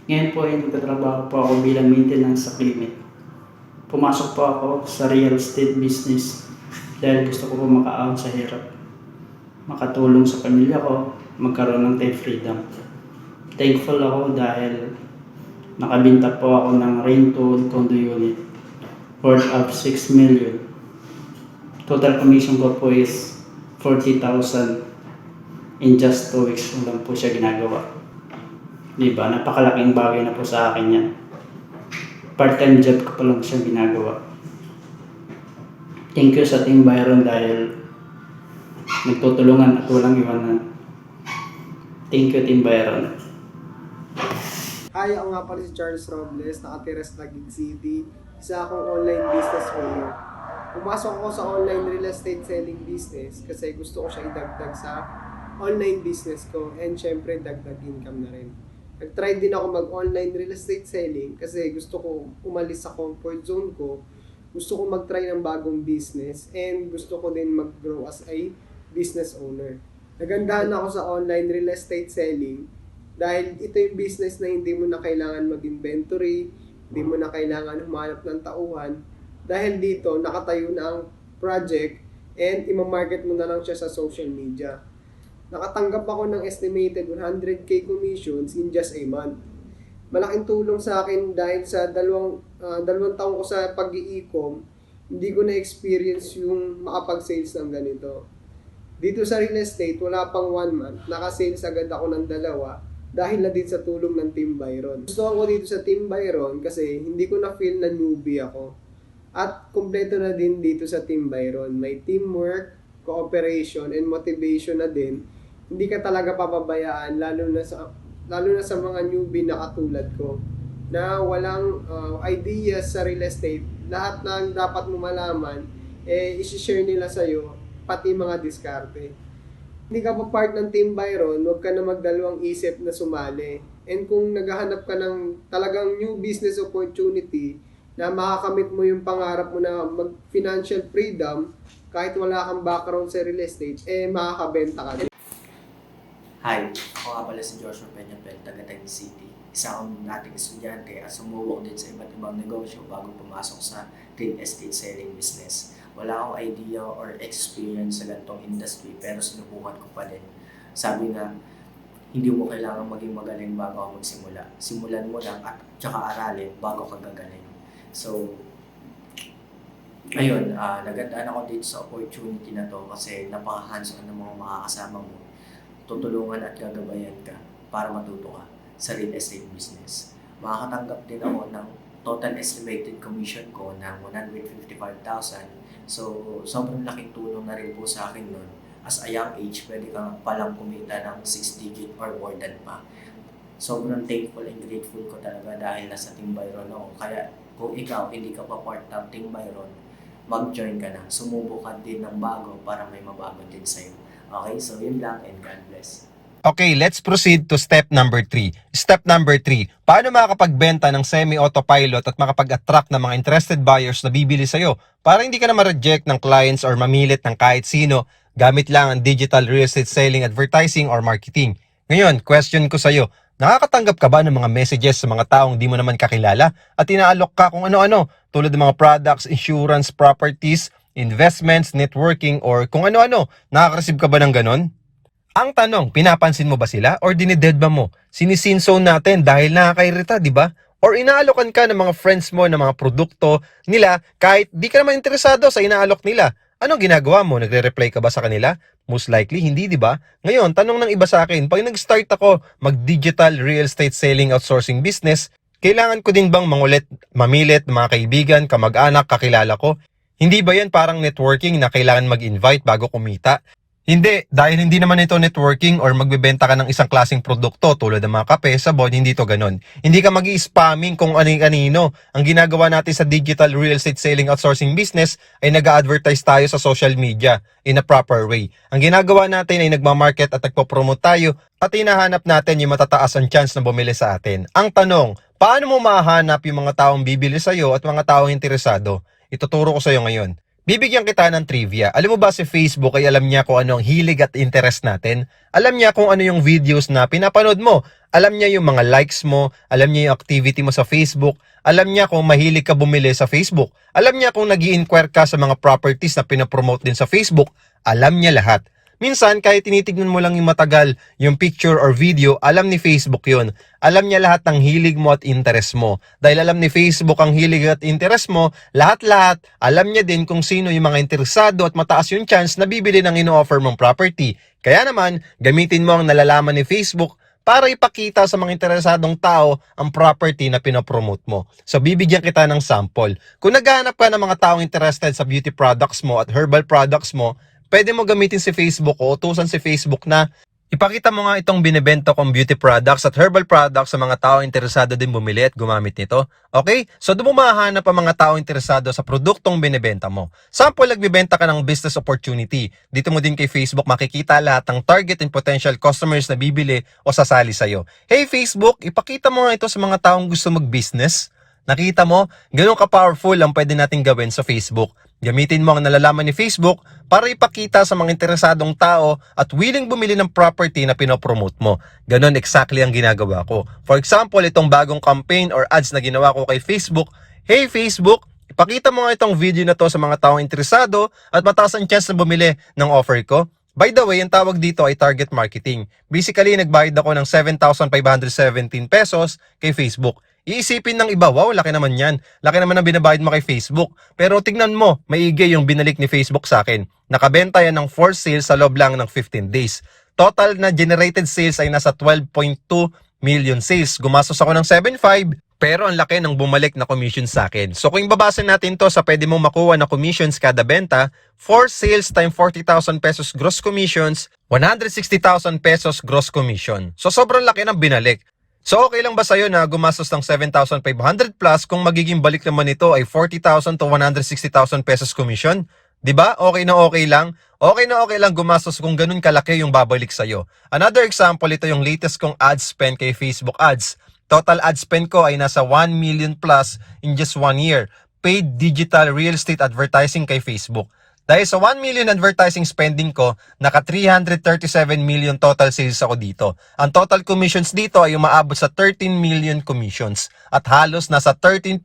Ngayon po ay nagtatrabaho po ako bilang maintenance sa Climate. Pumasok po ako sa real estate business dahil gusto ko po makaahon sa hirap. Makatulong sa pamilya ko, magkaroon ng time freedom. Thankful ako dahil nakabinta po ako ng rent-owned condo unit worth of 6 million. Total commission ko po is 40,000. In just 2 weeks ko lang po siya ginagawa. Diba? Napakalaking bagay na po sa akin yan. Part-time job ko pa lang siya ginagawa. Thank you sa Team Byron dahil nagtutulungan at walang iwanan. Thank you, Team Byron. Hi, ako nga pala si Charles Robles, nakatira sa Taguig City. Isa akong online business owner. Pumasok ako sa online real estate selling business kasi gusto ko siya idagdag sa online business ko and syempre dagdag income na rin. Nag-try din ako mag-online real estate selling kasi gusto ko umalis sa comfort zone ko. Gusto ko mag-try ng bagong business and gusto ko din mag-grow as a business owner. Nagandahan ako sa online real estate selling dahil ito yung business na hindi mo na kailangan mag-inventory, hindi mo na kailangan humanap ng tauhan. Dahil dito, nakatayo na ang project and imamarket mo na lang siya sa social media. Nakatanggap ako ng estimated 100k commissions in just a month. Malaking tulong sa akin dahil sa dalawang taon ko sa pag-i-e-com, hindi ko na-experience yung makapag-sales ng ganito. Dito sa real estate, wala pang 1 month, naka-sales agad ako ng 2 dahil na din sa tulong ng Team Byron. Gusto ko dito sa Team Byron kasi hindi ko na-feel na newbie ako. At kompleto na din dito sa Team Byron. May teamwork, cooperation, and motivation na din. Hindi ka talaga papabayaan lalo na sa mga newbie na katulad ko. na walang idea sa real estate, lahat ng dapat mo malaman, isi-share nila sa'yo, pati mga diskarte. Hindi ka pa part ng Team Byron, huwag ka na magdalawang isip na sumali. And kung naghahanap ka ng talagang new business opportunity na makakamit mo yung pangarap mo na mag-financial freedom, kahit wala kang background sa real estate, makakabenta ka. Hi, ako nga pala si Joshua Peñapel, taga Taguig City. Isa akong dating estudyante at sumubok din sa iba't ibang negosyo bago pumasok sa real estate selling business. Wala akong idea or experience sa ganitong industry pero sinubukan ko pa din. Sabi nga, hindi mo kailangan maging magaling bago ka magsimula. Simulan mo lang at tsaka aralin bago ka gagaling. So, ayun, nagandaan ako dito sa opportunity na to kasi napaka-hands-on ng mga makakasama mo. Tutulungan at gagabayan ka para matuto ka sa real estate business. Makakatanggap din ako ng total estimated commission ko ng 155,000. So, sobrang laking tulong na rin po sa akin nun. As a young age, pwede ka palang kumita ng 6-digit or more than pa. Sobrang thankful and grateful ko talaga dahil nasa Team Byron ako. Kaya kung ikaw hindi ka pa part ng Team Byron, mag-join ka na. Sumubo ka din ng bago para may mabago din sa'yo. Okay, so yun lang and God bless. Okay, let's proceed to step number 3. Step number 3, paano makakapagbenta ng semi-autopilot at makapag-attract ng mga interested buyers na bibili sa'yo para hindi ka na ma-reject ng clients or mamilit ng kahit sino gamit lang ang digital real estate selling, advertising, or marketing. Ngayon, question ko sa'yo, nakakatanggap ka ba ng mga messages sa mga taong di mo naman kakilala at inaalok ka kung ano-ano tulad ng mga products, insurance, properties, investments, networking, or kung ano-ano? Nakaka-receive ka ba ng ganon? Ang tanong, pinapansin mo ba sila or dinidedma mo? Sinisinzone natin dahil nakakairita, di ba? Or inaalokan ka ng mga friends mo ng mga produkto nila kahit di ka naman interesado sa inaalok nila. Anong ginagawa mo? Nagre-reply ka ba sa kanila? Most likely, hindi, di ba? Ngayon, tanong ng iba sa akin, pag nag-start ako mag-digital real estate selling outsourcing business, kailangan ko din bang mamilit, mga kaibigan, kamag-anak, kakilala ko? Hindi ba yan parang networking na kailangan mag-invite bago kumita? Hindi, dahil hindi naman ito networking or magbebenta ka ng isang klaseng produkto tulad ng mga kape, sabon, hindi to ganon. Hindi ka mag-i-spamming kung ano-kanino. Ang ginagawa natin sa digital real estate selling outsourcing business ay nag-a-advertise tayo sa social media in a proper way. Ang ginagawa natin ay nagmamarket at nagpo-promote tayo at hinahanap natin yung matataas ang chance na bumili sa atin. Ang tanong, paano mo mahanap yung mga taong bibili sa'yo at mga taong interesado? Ituturo ko sa'yo ngayon. Bibigyan kita ng trivia. Alam mo ba si Facebook ay alam niya kung ano ang hilig at interest natin? Alam niya kung ano yung videos na pinapanood mo. Alam niya yung mga likes mo. Alam niya yung activity mo sa Facebook. Alam niya kung mahilig ka bumili sa Facebook. Alam niya kung nag-i-inquire ka sa mga properties na pinapromote din sa Facebook. Alam niya lahat. Minsan, kahit tinitignan mo lang yung matagal, yung picture or video, alam ni Facebook yun. Alam niya lahat ng hilig mo at interest mo. Dahil alam ni Facebook ang hilig at interest mo, lahat-lahat, alam niya din kung sino yung mga interesado at mataas yung chance na bibili ng ino-offer mong property. Kaya naman, gamitin mo ang nalalaman ni Facebook para ipakita sa mga interesadong tao ang property na pinopromote mo. So, bibigyan kita ng sample. Kung naghahanap ka ng mga taong interested sa beauty products mo at herbal products mo, pwede mo gamitin si Facebook o utusan si Facebook na ipakita mo nga itong binibenta kong beauty products at herbal products sa mga tao interesado din bumili at gumamit nito. Okay? So doon mo mahahanap ang mga tao interesado sa produktong binibenta mo. Sample, nagbibenta ka ng business opportunity. Dito mo din kay Facebook makikita lahat ng target and potential customers na bibili o sasali sa'yo. Hey Facebook, ipakita mo nga ito sa mga taong gusto mag-business. Nakita mo? Ganun ka-powerful ang pwede nating gawin sa Facebook. Gamitin mo ang nalalaman ni Facebook para ipakita sa mga interesadong tao at willing bumili ng property na pinopromote mo. Ganon exactly ang ginagawa ko. For example, itong bagong campaign or ads na ginawa ko kay Facebook. Hey Facebook, ipakita mo nga itong video na to sa mga taong interesado at mataas ang chance na bumili ng offer ko. By the way, ang tawag dito ay target marketing. Basically, nagbayad ako ng 7,517 pesos kay Facebook. Iisipin ng iba, wow, laki naman yan. Laki naman ang binabayad mo kay Facebook. Pero tignan mo, maigi yung binalik ni Facebook sa akin. Nakabenta yan ng 4 sales sa loob lang ng 15 days. Total na generated sales ay nasa 12.2 million sales. Gumastos ako ng 7.5, pero ang laki ng bumalik na commission sa akin. So kung babasa natin to sa pwede mong makuha na commissions kada benta, 4 sales times 40,000 pesos gross commissions, 160,000 pesos gross commission. So sobrang laki ng binalik. So okay lang ba sa'yo na gumastos ng 7,500 plus kung magiging balik naman nito ay 40,000 to 160,000 pesos commission? 'Di ba? Okay na okay lang. Okay na okay lang gumastos kung ganun kalaki yung babalik sa'yo. Another example, ito yung latest kong ad spend kay Facebook Ads. Total ad spend ko ay nasa 1 million plus in just 1 year. Paid digital real estate advertising kay Facebook. Dahil sa 1 million advertising spending ko, naka 337 million total sales ako dito. Ang total commissions dito ay umaabot sa 13 million commissions at halos nasa 13%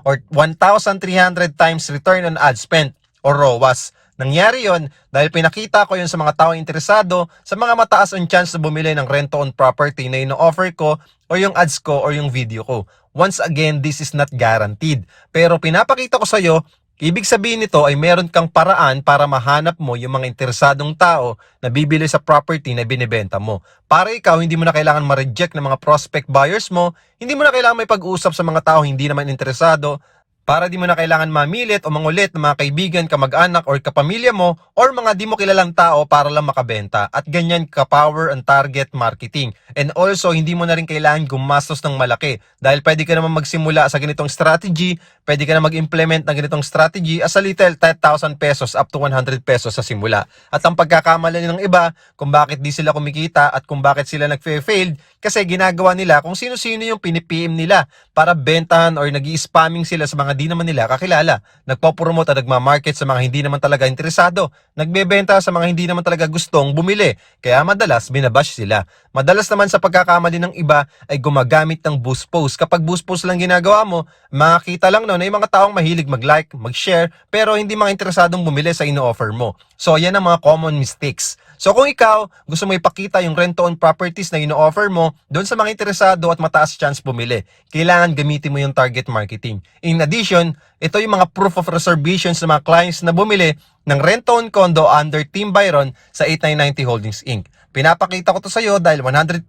or 1,300 times return on ad spend or ROAS. Nangyari yon dahil pinakita ko yun sa mga taong interesado sa mga mataas ang chance na bumili ng rent-to-own property na ino-offer ko o yung ads ko o yung video ko. Once again, this is not guaranteed. Pero pinapakita ko sa iyo, ibig sabihin nito ay meron kang paraan para mahanap mo yung mga interesadong tao na bibili sa property na binibenta mo. Para ikaw, hindi mo na kailangan ma-reject ng mga prospect buyers mo, hindi mo na kailangan may pag-usap sa mga tao hindi naman interesado, para di mo na kailangan mamilit o mangulit ng mga kaibigan, kamag-anak or kapamilya mo or mga di mo kilalang tao para lang makabenta. At ganyan ka-power ang target marketing. And also, hindi mo na rin kailangan gumastos ng malaki dahil pwede ka naman magsimula sa ganitong strategy, pwede ka na mag-implement ng ganitong strategy as a little 10,000 pesos up to 100 pesos sa simula. At ang pagkakamali ng iba kung bakit di sila kumikita at kung bakit sila nag-failed kasi ginagawa nila kung sino-sino yung pinipm nila para bentahan or nag-i-spamming sila sa mga di naman nila kakilala. Nagpo-promote at nagma-market sa mga hindi naman talaga interesado. Nagbebenta sa mga hindi naman talaga gustong bumili. Kaya madalas binabash sila. Madalas naman sa pagkakamali ng iba ay gumagamit ng boost post. Kapag boost post lang ginagawa mo, makikita lang no, na yung mga taong mahilig mag-like, mag-share, pero hindi mga interesadong bumili sa ino-offer mo. So yan ang mga common mistakes. So kung ikaw, gusto mo ipakita yung rent-to-own properties na ino-offer mo doon sa mga interesado at mataas chance bumili, kailangan gamitin mo yung target marketing. In addition, ito yung mga proof of reservations ng mga clients na bumili ng rent-to-own condo under Team Byron sa 8990 Holdings Inc. Pinapakita ko to sa iyo dahil 100%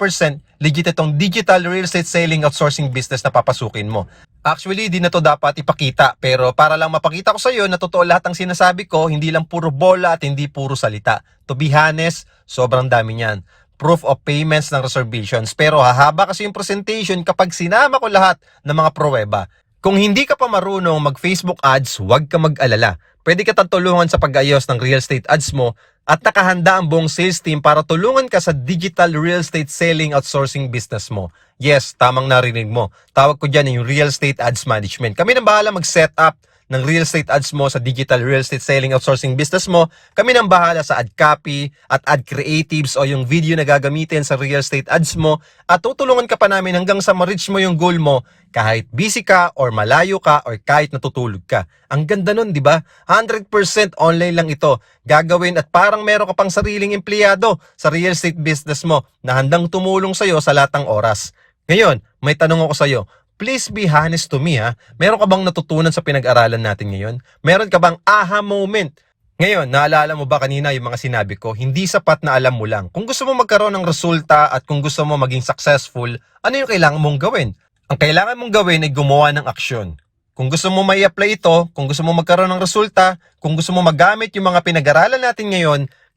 legit itong digital real estate selling outsourcing business na papasukin mo. Actually, di na to dapat ipakita, pero para lang mapakita ko sa iyo na totoo lahat ng sinasabi ko, hindi lang puro bola at hindi puro salita. To be honest, sobrang dami niyan. Proof of payments ng reservations. Pero hahaba kasi yung presentation kapag sinama ko lahat ng mga pruweba. Kung hindi ka pa marunong mag-Facebook ads, huwag ka mag-alala. Pwede ka tulungan sa pag-ayos ng real estate ads mo at nakahanda ang buong sales team para tulungan ka sa digital real estate selling outsourcing business mo. Yes, tamang narinig mo. Tawag ko dyan yung real estate ads management. Kami nang bahala mag-set up ng real estate ads mo sa digital real estate selling outsourcing business mo. Kami nang bahala sa ad copy at ad creatives o yung video na gagamitin sa real estate ads mo at tutulungan ka pa namin hanggang sa ma-reach mo yung goal mo kahit busy ka or malayo ka or kahit natutulog ka. Ang ganda nun, di ba? 100% online lang ito. Gagawin at parang meron ka pang sariling empleyado sa real estate business mo na handang tumulong sa'yo sa latang oras. Ngayon, may tanong ako sa'yo. Please be honest to me ha. Meron ka bang natutunan sa pinag-aralan natin ngayon? Meron ka bang aha moment? Ngayon, naalala mo ba kanina yung mga sinabi ko? Hindi sapat na alam mo lang. Kung gusto mo magkaroon ng resulta at kung gusto mo maging successful, ano yung kailangan mong gawin? Ang kailangan mong gawin ay gumawa ng aksyon. Kung gusto mo may apply ito, kung gusto mo magkaroon ng resulta, kung gusto mo magamit yung mga pinag-aralan natin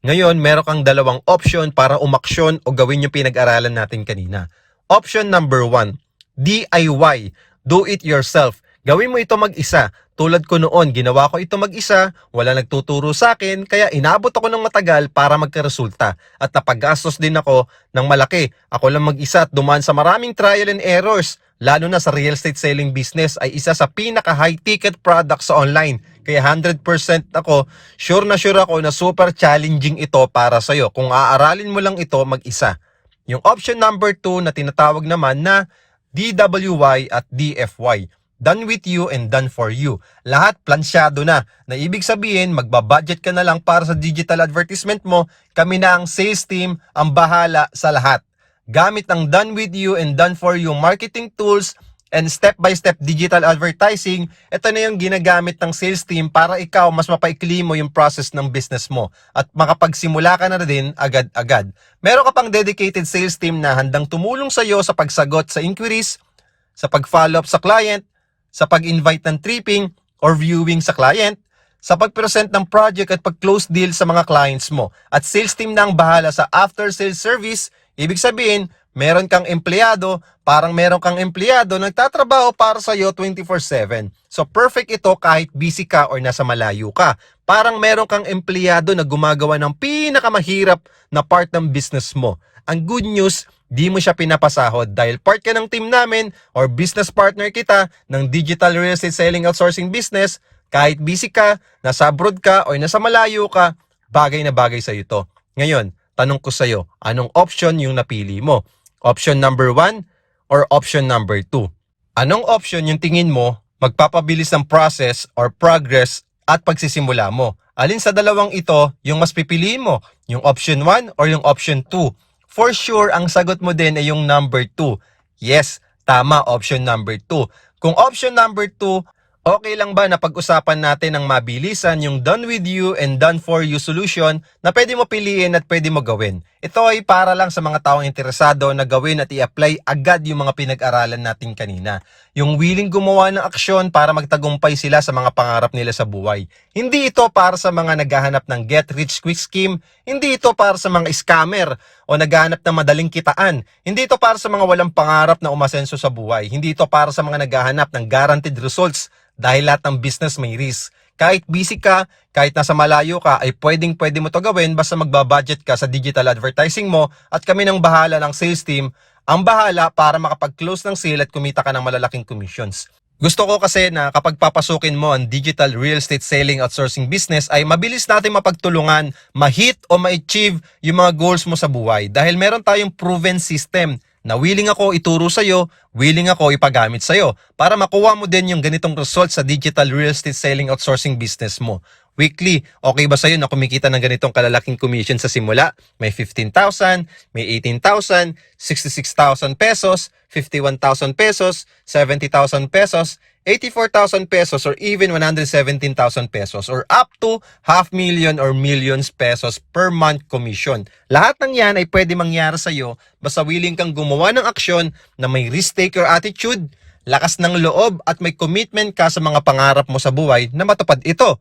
ngayon meron kang dalawang option para umaksyon o gawin yung pinag-aralan natin kanina. Option number 1. DIY, do it yourself. Gawin mo ito mag-isa. Tulad ko noon, ginawa ko ito mag-isa, wala nagtuturo sa akin, kaya inabot ako ng matagal para magkaresulta. At napaggastos din ako ng malaki. Ako lang mag-isa at dumaan sa maraming trial and errors. Lalo na sa real estate selling business ay isa sa pinaka-high ticket product sa online. Kaya 100% ako, sure ako na super challenging ito para sa'yo. Kung aaralin mo lang ito mag-isa. Yung option number 2 na tinatawag naman na DWY at DFY. Done with you and done for you. Lahat plansyado na. Na ibig sabihin, magbabudget ka na lang para sa digital advertisement mo. Kami na ang sales team ang bahala sa lahat. Gamit ang done with you and done for you marketing tools and step-by-step digital advertising, ito na yung ginagamit ng sales team para ikaw mas mapaikli mo yung process ng business mo at makapagsimula ka na din agad-agad. Meron ka pang dedicated sales team na handang tumulong sa iyo sa pagsagot sa inquiries, sa pag-follow up sa client, sa pag-invite ng tripping or viewing sa client, sa pag-present ng project at pag-close deal sa mga clients mo. At sales team na ang bahala sa after-sales service. Ibig sabihin, meron kang empleyado, parang meron kang empleyado nagtatrabaho para sa iyo 24/7. So perfect ito kahit busy ka or nasa malayo ka. Parang meron kang empleyado na gumagawa ng pinakamahirap na part ng business mo. Ang good news, di mo siya pinapasahod dahil part ka ng team namin or business partner kita ng digital real estate selling outsourcing business. Kahit busy ka, nasa abroad ka or nasa malayo ka, bagay na bagay sa ito. Ngayon, tanong ko sa iyo, anong option yung napili mo? Option number 1 or option number 2? Anong option yung tingin mo magpapabilis ng process or progress at pagsisimula mo? Alin sa dalawang ito yung mas pipiliin mo? Yung option 1 or yung option 2? For sure, ang sagot mo din ay yung number 2. Yes, tama, option number 2. Kung option number 2, okay lang ba na pag-usapan natin ng mabilisan yung done with you and done for you solution na pwede mo piliin at pwede mo gawin? Ito ay para lang sa mga taong interesado na gawin at i-apply agad yung mga pinag-aralan natin kanina. Yung willing gumawa ng aksyon para magtagumpay sila sa mga pangarap nila sa buhay. Hindi ito para sa mga naghahanap ng get-rich-quick scheme. Hindi ito para sa mga scammer o naghahanap ng madaling kitaan. Hindi ito para sa mga walang pangarap na umasenso sa buhay. Hindi ito para sa mga naghahanap ng guaranteed results. Dahil lahat ng business may risk. Kahit busy ka, kahit nasa malayo ka, ay pwede mo to gawin basta magbabudget ka sa digital advertising mo at kami ng bahala ng sales team ang bahala para makapag-close ng sale at kumita ka ng malalaking commissions. Gusto ko kasi na kapag papasukin mo ang digital real estate selling outsourcing business ay mabilis natin mapagtulungan, ma-hit o ma-achieve yung mga goals mo sa buhay dahil meron tayong proven system na willing ako ituro sa'yo, willing ako ipagamit sa'yo para makuha mo din yung ganitong result sa digital real estate selling outsourcing business mo. Weekly, okay ba sa'yo na kumikita ng ganitong kalalaking commission sa simula? May 15,000, may 18,000, 66,000 pesos, 51,000 pesos, 70,000 pesos, 84,000 pesos or even 117,000 pesos or up to 500,000 or millions pesos per month commission. Lahat ng yan ay pwede mangyari sa iyo basta willing kang gumawa ng aksyon na may risk-taker attitude, lakas ng loob at may commitment ka sa mga pangarap mo sa buhay na matupad ito.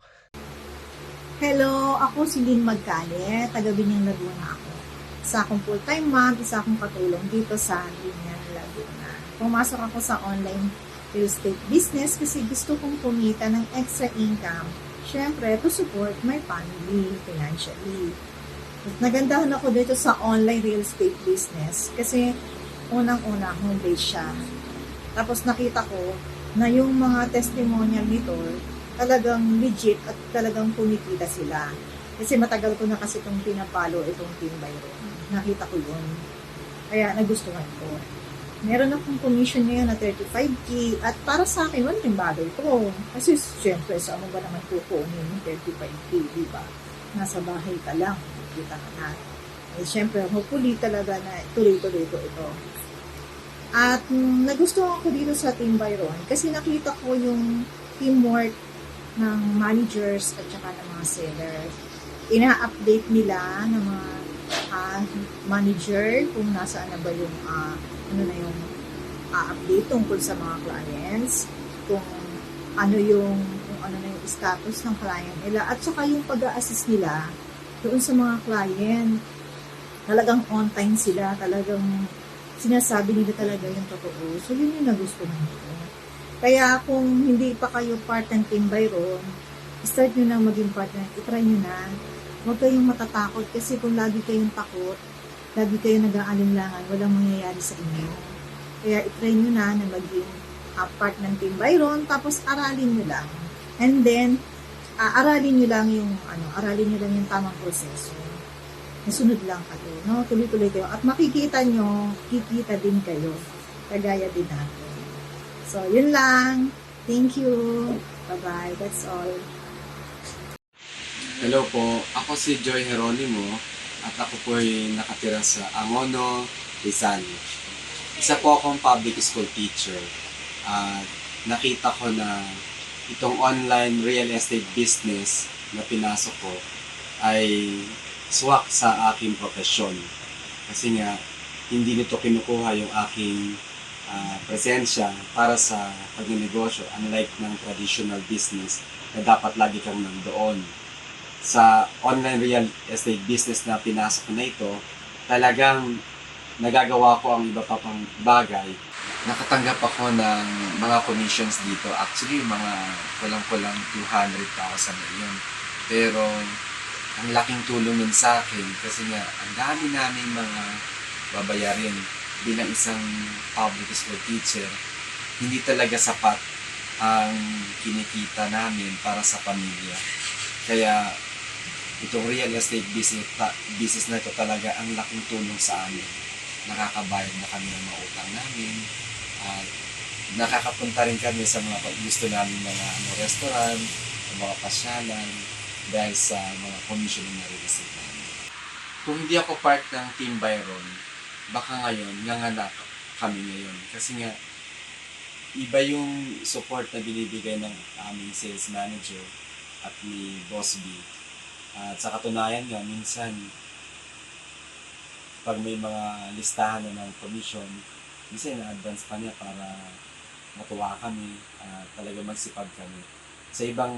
Hello, ako si Lynn Magkale, taga Binyang Laguna ako. Isa akong full-time mom, isa akong katulong dito sa Binyang Laguna. Pumasok ako sa online real estate business kasi gusto kong kumita ng extra income. Siyempre, to support my family financially. At nagandahan ako dito sa online real estate business kasi unang-una home base siya. Tapos nakita ko na yung mga testimonial nito talagang legit at talagang kumikita sila. Kasi matagal ko na kasi itong pinapalo itong Team Byron. Nakita ko yun. Kaya nagustuhan ko. Meron akong commission ngayon na 35K at para sa akin, malaking bagay ito. Kasi siyempre, sa ano ba naman kukunin yung 35K, di ba? Nasa bahay ka lang, kita ka na. Eh, siyempre, hopefully talaga na tuloy-tuloy ko ito. At nagustuhan ko dito sa Team Byron kasi nakita ko yung teamwork ng managers at saka ng mga sellers. Ina-update nila ng mga manager kung nasaan na ba yung update tungkol sa mga clients, kung ano na yung status ng client nila at saka yung pag-a-assist nila doon sa mga client. Talagang on time sila, talagang sinasabi nila talaga yung totoo. So yun yung nagustuhan ko. Kaya kung hindi pa kayo part ng Team Byron, start nyo na maging partner, itry nyo na. Huwag kayong matatakot kasi kung lagi kayong takot, lagi kayong nag-aalinlangan, walang mangyayari sa inyo. Kaya itry nyo na maging part ng Team Byron, tapos aralin nyo lang. And then, aralin nyo lang yung tamang proseso. Nasunod lang kayo, no? Tuloy-tuloy kayo. At makikita nyo, kikita din kayo. Kagaya din natin. So, yun lang. Thank you. Bye-bye. That's all. Hello po, ako si Joy Jeronimo at ako po ay nakatira sa Angono, Rizal. Isa po akong public school teacher at nakita ko na itong online real estate business na pinasok ko ay swak sa aking profesyon. Kasi nga, hindi nito kinukuha yung aking presensya para sa pagnegosyo, unlike ng traditional business na dapat lagi kang nandoon. Sa online real estate business na pinasok na ito, talagang nagagawa ko ang iba pa pang bagay. Nakatanggap ako ng mga commissions dito. Actually, mga kulang-kulang 200,000 na yun. Pero, ang laking tulong nun sa akin kasi nga, ang dami naming mga babayarin bilang isang public school teacher. Hindi talaga sapat ang kinikita namin para sa pamilya. Kaya, itong real estate business na ito talaga ang laking tulong sa amin. Nakakabayad na kami ng mga utang namin at nakakapunta rin kami sa mga gusto namin mga restaurant, mga pasyalan dahil sa mga commission na nare-receive namin. Kung hindi ako part ng Team Byron, baka ngayon, nanganak kami ngayon. Kasi nga, iba yung support na binibigay ng aming sales manager at ni Boss B. At sa katunayan nga, minsan, pag may mga listahan na ng commission, minsan na-advance pa niya para matuwa kami, talaga magsipag kami. Sa ibang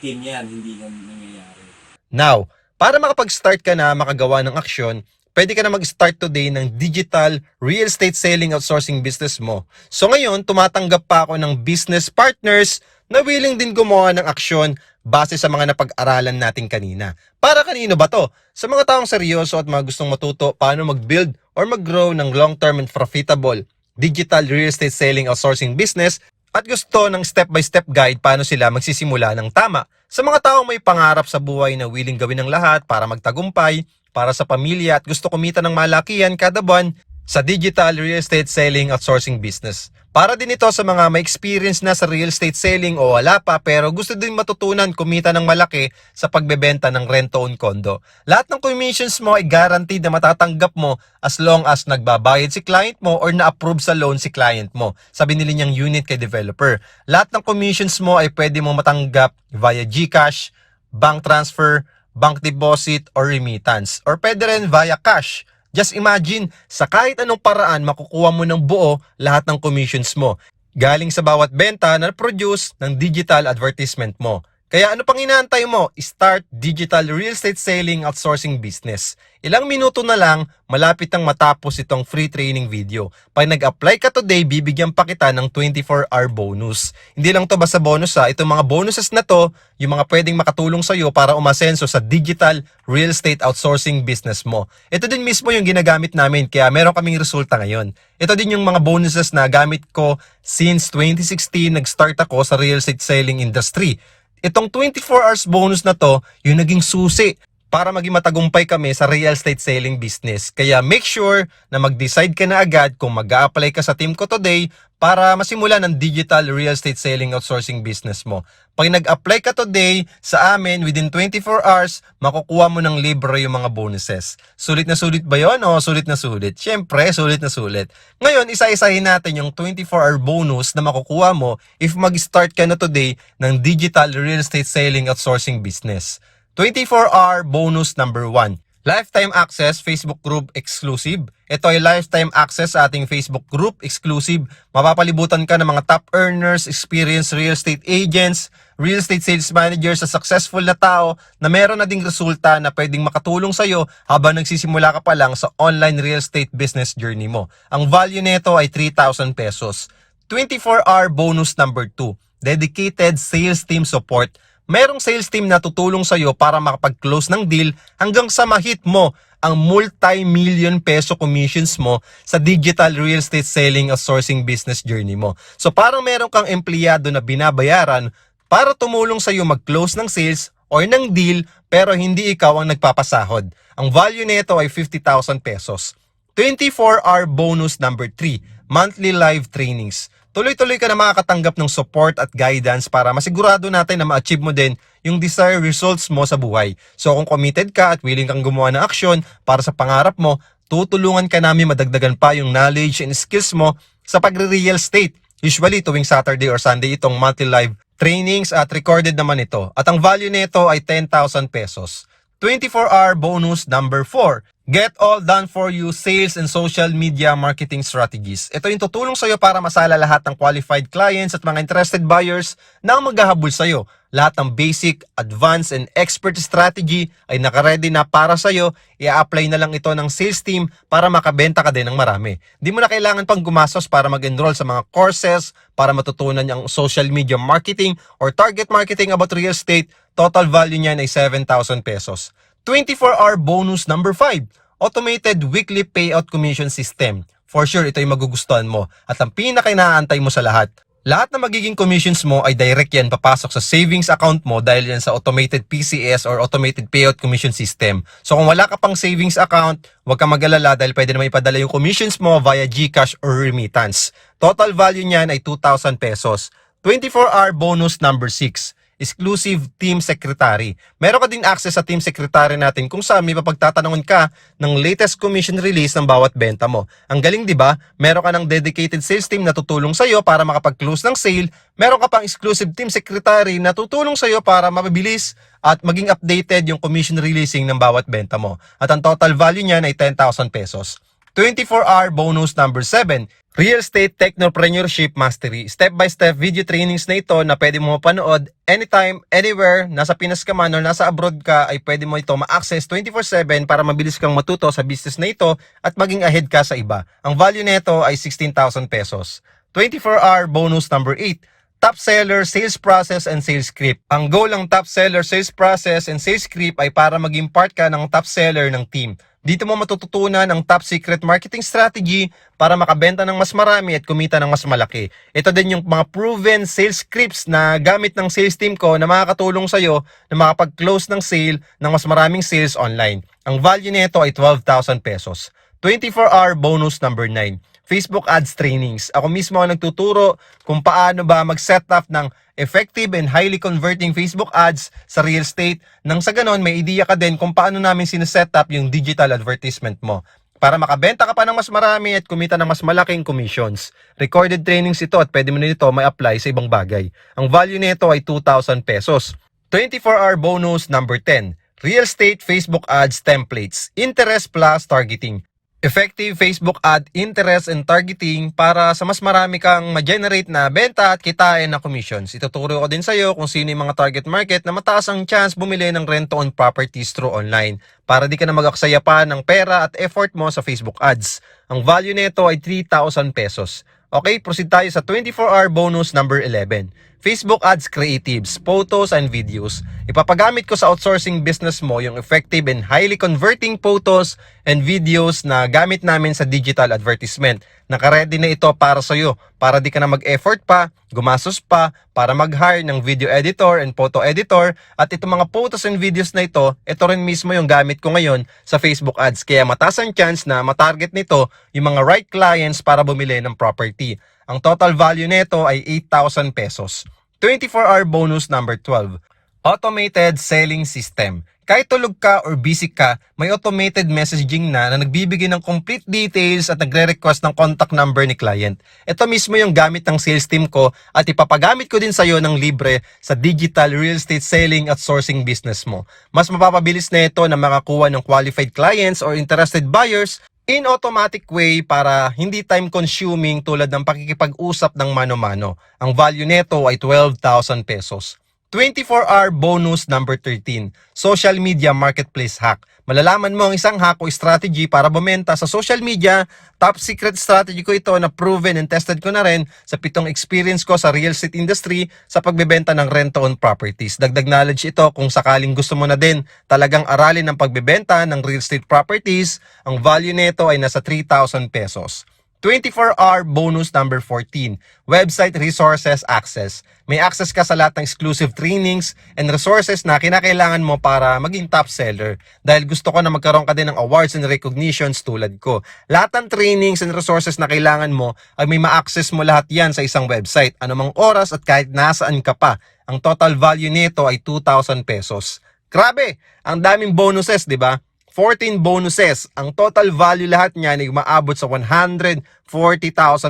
team yan, hindi yan nangyayari. Now, para makapag-start ka na makagawa ng aksyon, pwede ka na mag-start today ng digital real estate selling outsourcing business mo. So ngayon, tumatanggap pa ako ng business partners na willing din gumawa ng aksyon base sa mga napag-aralan natin kanina. Para kanino ba to? Sa mga taong seryoso at mga gustong matuto paano mag-build or mag-grow ng long-term and profitable digital real estate selling outsourcing business at gusto ng step-by-step guide paano sila magsisimula ng tama. Sa mga taong may pangarap sa buhay na willing gawin ng lahat para magtagumpay, para sa pamilya at gusto kumita ng malakihan kada buwan sa digital real estate selling outsourcing business. Para din ito sa mga may experience na sa real estate selling o wala pa pero gusto din matutunan kumita ng malaki sa pagbebenta ng rent-to-own condo. Lahat ng commissions mo ay guaranteed na matatanggap mo as long as nagbabayad si client mo or na-approve sa loan si client mo sa binili niyang unit kay developer. Lahat ng commissions mo ay pwede mo matanggap via GCash, bank transfer, bank deposit, or remittance. Or pwede rin via cash. Just imagine, sa kahit anong paraan makukuha mo ng buo lahat ng commissions mo. Galing sa bawat benta na produce ng digital advertisement mo. Kaya ano pang inaantay mo? Start digital real estate selling outsourcing business. Ilang minuto na lang, malapit nang matapos itong free training video. Pag nag-apply ka today, bibigyan pa kita ng 24-hour bonus. Hindi lang to basta bonus ha. Itong mga bonuses na to, yung mga pwedeng makatulong sa'yo para umasenso sa digital real estate outsourcing business mo. Ito din mismo yung ginagamit namin kaya meron kaming resulta ngayon. Ito din yung mga bonuses na gamit ko since 2016 nag-start ako sa real estate selling industry. Itong 24 hours bonus na to, yung naging susi para maging matagumpay kami sa real estate selling business. Kaya make sure na mag-decide ka na agad kung mag-a-apply ka sa team ko today para masimula ng digital real estate selling outsourcing business mo. Pag nag-apply ka today sa amin, within 24 hours, makukuha mo ng libre yung mga bonuses. Sulit na sulit ba yun? O sulit na sulit? Siyempre, sulit na sulit. Ngayon, isa-isahin natin yung 24-hour bonus na makukuha mo if mag-start ka na today ng digital real estate selling outsourcing business. 24-hour bonus number 1. Lifetime access Facebook group exclusive. Ito ay lifetime access sa ating Facebook group exclusive. Mapapalibutan ka ng mga top earners, experienced real estate agents, real estate sales managers sa successful na tao na meron na ding resulta na pwedeng makatulong sa'yo habang nagsisimula ka pa lang sa online real estate business journey mo. Ang value nito ay 3,000 pesos. 24-hour bonus number 2. Dedicated sales team support. Merong sales team na tutulong sa'yo para makapag-close ng deal hanggang sa ma-hit mo ang multi-million peso commissions mo sa digital real estate selling outsourcing business journey mo. So parang meron kang empleyado na binabayaran para tumulong sa'yo mag-close ng sales or ng deal pero hindi ikaw ang nagpapasahod. Ang value nito ay 50,000 pesos. 24-hour bonus number 3, monthly live trainings. Tuloy-tuloy ka na makakatanggap ng support at guidance para masigurado natin na ma-achieve mo din yung desired results mo sa buhay. So kung committed ka at willing kang gumawa ng aksyon para sa pangarap mo, tutulungan ka namin madagdagan pa yung knowledge and skills mo sa pagre-real estate. Usually tuwing Saturday or Sunday itong monthly live trainings at recorded naman ito. At ang value nito ay 10,000 pesos. 24-hour bonus number 4, Get all done for you sales and social media marketing strategies. Ito yung tutulong sa'yo para masala lahat ng qualified clients at mga interested buyers na ang maghahabol sa'yo. Lahat ng basic, advanced, and expert strategy ay nakaredy na para sa'yo. I-apply na lang ito ng sales team para makabenta ka din ng marami. Di mo na kailangan pang gumastos para mag-enroll sa mga courses, para matutunan ang social media marketing or target marketing about real estate. Total value niyan ay 7,000 pesos. 24-hour bonus number 5, automated weekly payout commission system. For sure, ito yung magugustuhan mo. At ang pinaka-inaantay mo sa lahat, lahat na magiging commissions mo ay direct yan papasok sa savings account mo dahil yan sa automated PCS or automated payout commission system. So kung wala ka pang savings account, huwag ka mag-alala dahil pwede naman ipadala yung commissions mo via GCash or remittance. Total value niyan ay 2,000 pesos. 24-hour bonus number 6. Exclusive Team Secretary. Meron ka din access sa Team Secretary natin kung saan may papagtatanungan ka ng latest commission release ng bawat benta mo. Ang galing, di ba? Meron ka ng dedicated sales team na tutulong sa'yo para makapag-close ng sale. Meron ka pang exclusive Team Secretary na tutulong sa'yo para mapabilis at maging updated yung commission releasing ng bawat benta mo. At ang total value niyan ay 10,000 pesos. 24-hour bonus number 7. Real Estate Technopreneurship Mastery. Step-by-step video trainings na ito na pwede mo mapanood anytime, anywhere, nasa Pinas ka man o nasa abroad ka, ay pwede mo ito ma-access 24/7 para mabilis kang matuto sa business na ito at maging ahead ka sa iba. Ang value nito ay 16,000 pesos. 24-hour bonus number 8. Top Seller Sales Process and Sales Script. Ang goal ng Top Seller Sales Process and Sales Script ay para maging part ka ng top seller ng team. Dito mo matututunan ang top secret marketing strategy para makabenta ng mas marami at kumita ng mas malaki. Ito din yung mga proven sales scripts na gamit ng sales team ko na makakatulong sa'yo na makapag-close ng sale ng mas maraming sales online. Ang value nito ay 12,000 pesos. 24-hour bonus number 9. Facebook Ads Trainings. Ako mismo ang nagtuturo kung paano ba mag-set up ng effective and highly converting Facebook ads sa real estate. Nang sa ganon, may idea ka din kung paano namin sineset up yung digital advertisement mo para makabenta ka pa ng mas marami at kumita ng mas malaking commissions. Recorded trainings ito at pwede mo nito may apply sa ibang bagay. Ang value nito ay 2,000 pesos. 24-hour bonus number 10. Real Estate Facebook Ads Templates. Interest plus Targeting. Effective Facebook ad interest and targeting para sa mas marami kang ma-generate na benta at kitain na commissions. Ituturo ko din sa iyo kung sino yung mga target market na mataas ang chance bumili ng rent-to-own properties through online para di ka na mag-aksaya pa ng pera at effort mo sa Facebook ads. Ang value nito ay 3,000 pesos. Okay, proceed tayo sa 24-hour bonus number 11. Facebook Ads Creatives, Photos and Videos. Ipapagamit ko sa outsourcing business mo yung effective and highly converting photos and videos na gamit namin sa digital advertisement. Nakaready na ito para sa iyo, para di ka na mag-effort pa, gumastos pa, para mag-hire ng video editor and photo editor. At itong mga photos and videos na ito rin mismo yung gamit ko ngayon sa Facebook Ads. Kaya mataas ang chance na matarget nito yung mga right clients para bumili ng property. Ang total value nito ay 8,000 pesos. 24-hour bonus number 12. Automated Selling System. Kahit tulog ka or busy ka, may automated messaging na nagbibigay ng complete details at nagre-request ng contact number ni client. Ito mismo yung gamit ng sales team ko at ipapagamit ko din sa iyo ng libre sa digital real estate selling at sourcing business mo. Mas mapapabilis na ito na makakuha ng qualified clients or interested buyers in automatic way para hindi time consuming tulad ng pakikipag-usap ng mano-mano. Ang value nito ay 12,000 pesos. 24-hour bonus number 13. Social Media Marketplace Hack. Malalaman mo ang isang hack o strategy para bumenta sa social media. Top secret strategy ko ito na proven and tested ko na rin sa 7 experience ko sa real estate industry sa pagbebenta ng rent-to-own properties. Dagdag knowledge ito kung sakaling gusto mo na din talagang aralin ng pagbebenta ng real estate properties. Ang value nito ay nasa 3,000 pesos. 24-hour bonus number 14. Website Resources Access. May access ka sa lahat ng exclusive trainings and resources na kinakailangan mo para maging top seller. Dahil gusto ko na magkaroon ka din ng awards and recognitions tulad ko. Lahat ng trainings and resources na kailangan mo ay may ma-access mo lahat yan sa isang website. Anumang oras at kahit nasaan ka pa. Ang total value nito ay 2,000 pesos. Grabe! Ang daming bonuses, di ba? 14 bonuses. Ang total value lahat niyan ay umaabot sa 140,000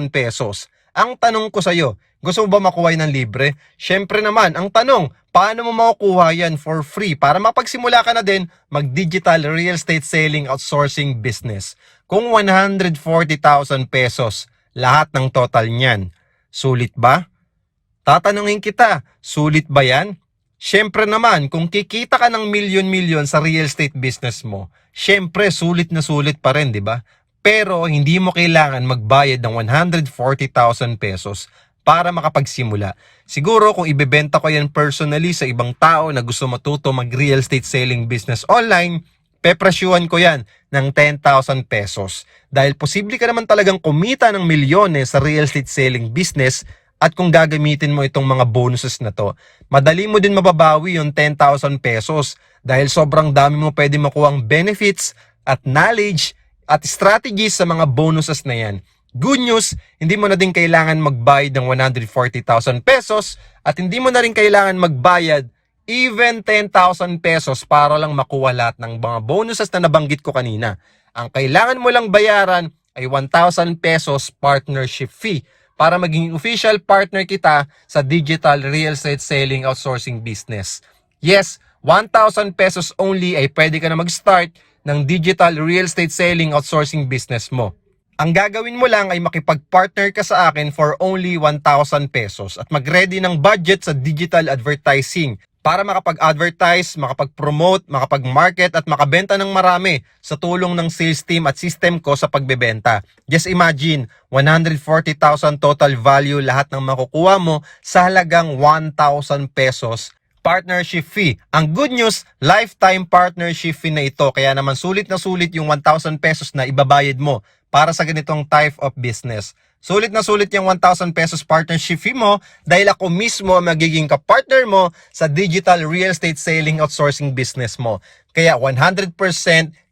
pesos. Ang tanong ko sa iyo, gusto mo ba makuha ng libre? Syempre naman, ang tanong, Paano mo makukuha yan for free para mapagsimula ka na din mag-digital real estate selling outsourcing business? Kung 140,000 pesos lahat ng total niyan, sulit ba? Tatanungin kita, sulit ba yan? Syempre naman, kung kikita ka ng milyon-milyon sa real estate business mo, syempre sulit na sulit pa rin, di ba? Pero hindi mo kailangan magbayad ng 140,000 pesos para makapagsimula. Siguro kung ibebenta ko yan personally sa ibang tao na gusto matuto mag-real estate selling business online, pepresyuhan ko yan ng 10,000 pesos. Dahil posible ka naman talagang kumita ng milyones sa real estate selling business at kung gagamitin mo itong mga bonuses na to, madali mo din mababawi yung 10,000 pesos dahil sobrang dami mo pwede makuhang benefits at knowledge at strategies sa mga bonuses na yan. Good news, hindi mo na din kailangan magbayad ng 140,000 pesos at hindi mo na rin kailangan magbayad even 10,000 pesos para lang makuha lahat ng mga bonuses na nabanggit ko kanina. Ang kailangan mo lang bayaran ay 1,000 pesos partnership fee para maging official partner kita sa digital real estate selling outsourcing business. Yes, 1,000 pesos only ay pwede ka na mag-start ng digital real estate selling outsourcing business mo. Ang gagawin mo lang ay makipag-partner ka sa akin for only 1,000 pesos at mag-ready ng budget sa digital advertising para makapag-advertise, makapag-promote, makapag-market at makabenta ng marami sa tulong ng sales team at system ko sa pagbebenta. Just imagine, 140,000 total value lahat ng makukuha mo sa halagang 1,000 pesos partnership fee. Ang good news, lifetime partnership fee na ito. Kaya naman sulit na sulit yung 1,000 pesos na ibabayad mo para sa ganitong type of business. Sulit na sulit yung 1,000 pesos partnership fee mo dahil ako mismo ang magiging ka-partner mo sa digital real estate selling outsourcing business mo. Kaya 100%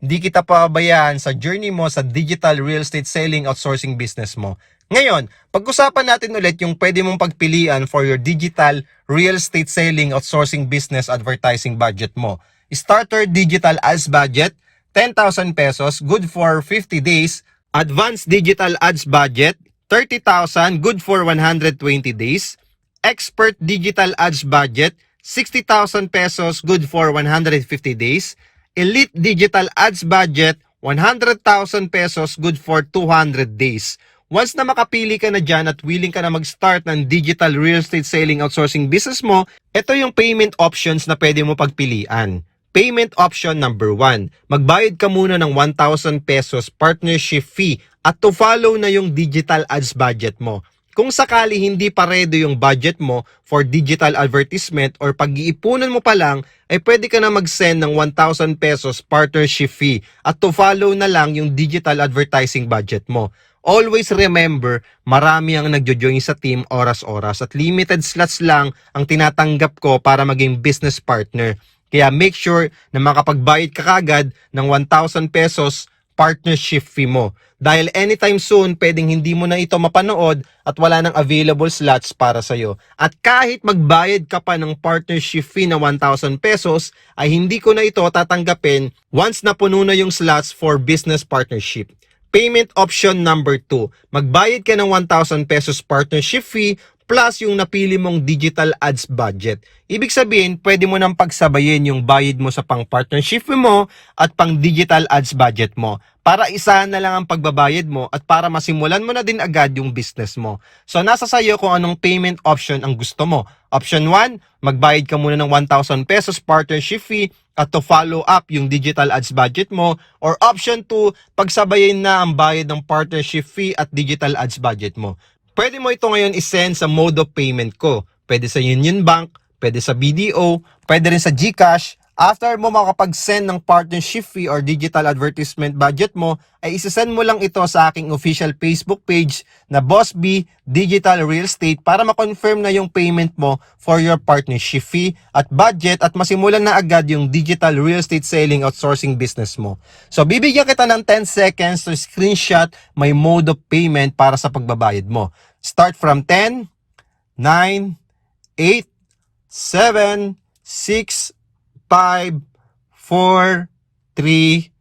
di kita pabayaan sa journey mo sa digital real estate selling outsourcing business mo. Ngayon, pag-usapan natin ulit yung pwede mong pagpilian for your digital real estate selling outsourcing business advertising budget mo. Starter digital ads budget, 10,000 pesos, good for 50 days. Advanced digital ads budget, 30,000, good for 120 days. Expert digital ads budget, 60,000 pesos, good for 150 days. Elite digital ads budget, 100,000 pesos, good for 200 days. Once na makapili ka na dyan at willing ka na mag-start ng digital real estate selling outsourcing business mo, ito yung payment options na pwede mo pagpilian. Payment option number 1, magbayad ka muna ng 1,000 pesos partnership fee at to follow na yung digital ads budget mo. Kung sakali hindi paredo yung budget mo for digital advertisement or pag-iipunan mo pa lang, ay pwede ka na mag-send ng 1,000 pesos partnership fee at to follow na lang yung digital advertising budget mo. Always remember, marami ang nagjo-join sa team oras-oras at limited slots lang ang tinatanggap ko para maging business partner. Kaya make sure na makapagbayad ka kagad ng 1,000 pesos partnership fee mo. Dahil anytime soon, pwedeng hindi mo na ito mapanood at wala nang available slots para sa'yo. At kahit magbayad ka pa ng partnership fee na 1,000 pesos, ay hindi ko na ito tatanggapin once na puno na yung slots for business partnership. Payment option number 2, magbayad ka ng 1,000 pesos partnership fee plus yung napili mong digital ads budget. Ibig sabihin, pwede mo nang pagsabayin yung bayad mo sa pang-partnership mo at pang-digital ads budget mo para isahan na lang ang pagbabayad mo at para masimulan mo na din agad yung business mo. So, nasa sayo kung anong payment option ang gusto mo. Option 1, magbayad ka muna ng 1,000 pesos partnership fee at to follow up yung digital ads budget mo. Or option 2, pagsabayin na ang bayad ng partnership fee at digital ads budget mo. Pwede mo ito ngayon isend sa mode of payment ko. Pwede sa Union Bank, pwede sa BDO, pwede rin sa GCash. After mo makapag-send ng partnership fee or digital advertisement budget mo, ay isasend mo lang ito sa aking official Facebook page na Boss B Digital Real Estate para ma-confirm na yung payment mo for your partnership fee at budget at masimulan na agad yung digital real estate selling outsourcing business mo. So, bibigyan kita ng 10 seconds to screenshot my mode of payment para sa pagbabayad mo. Start from 10, 9, 8, 7, 6, 5, 4, 3,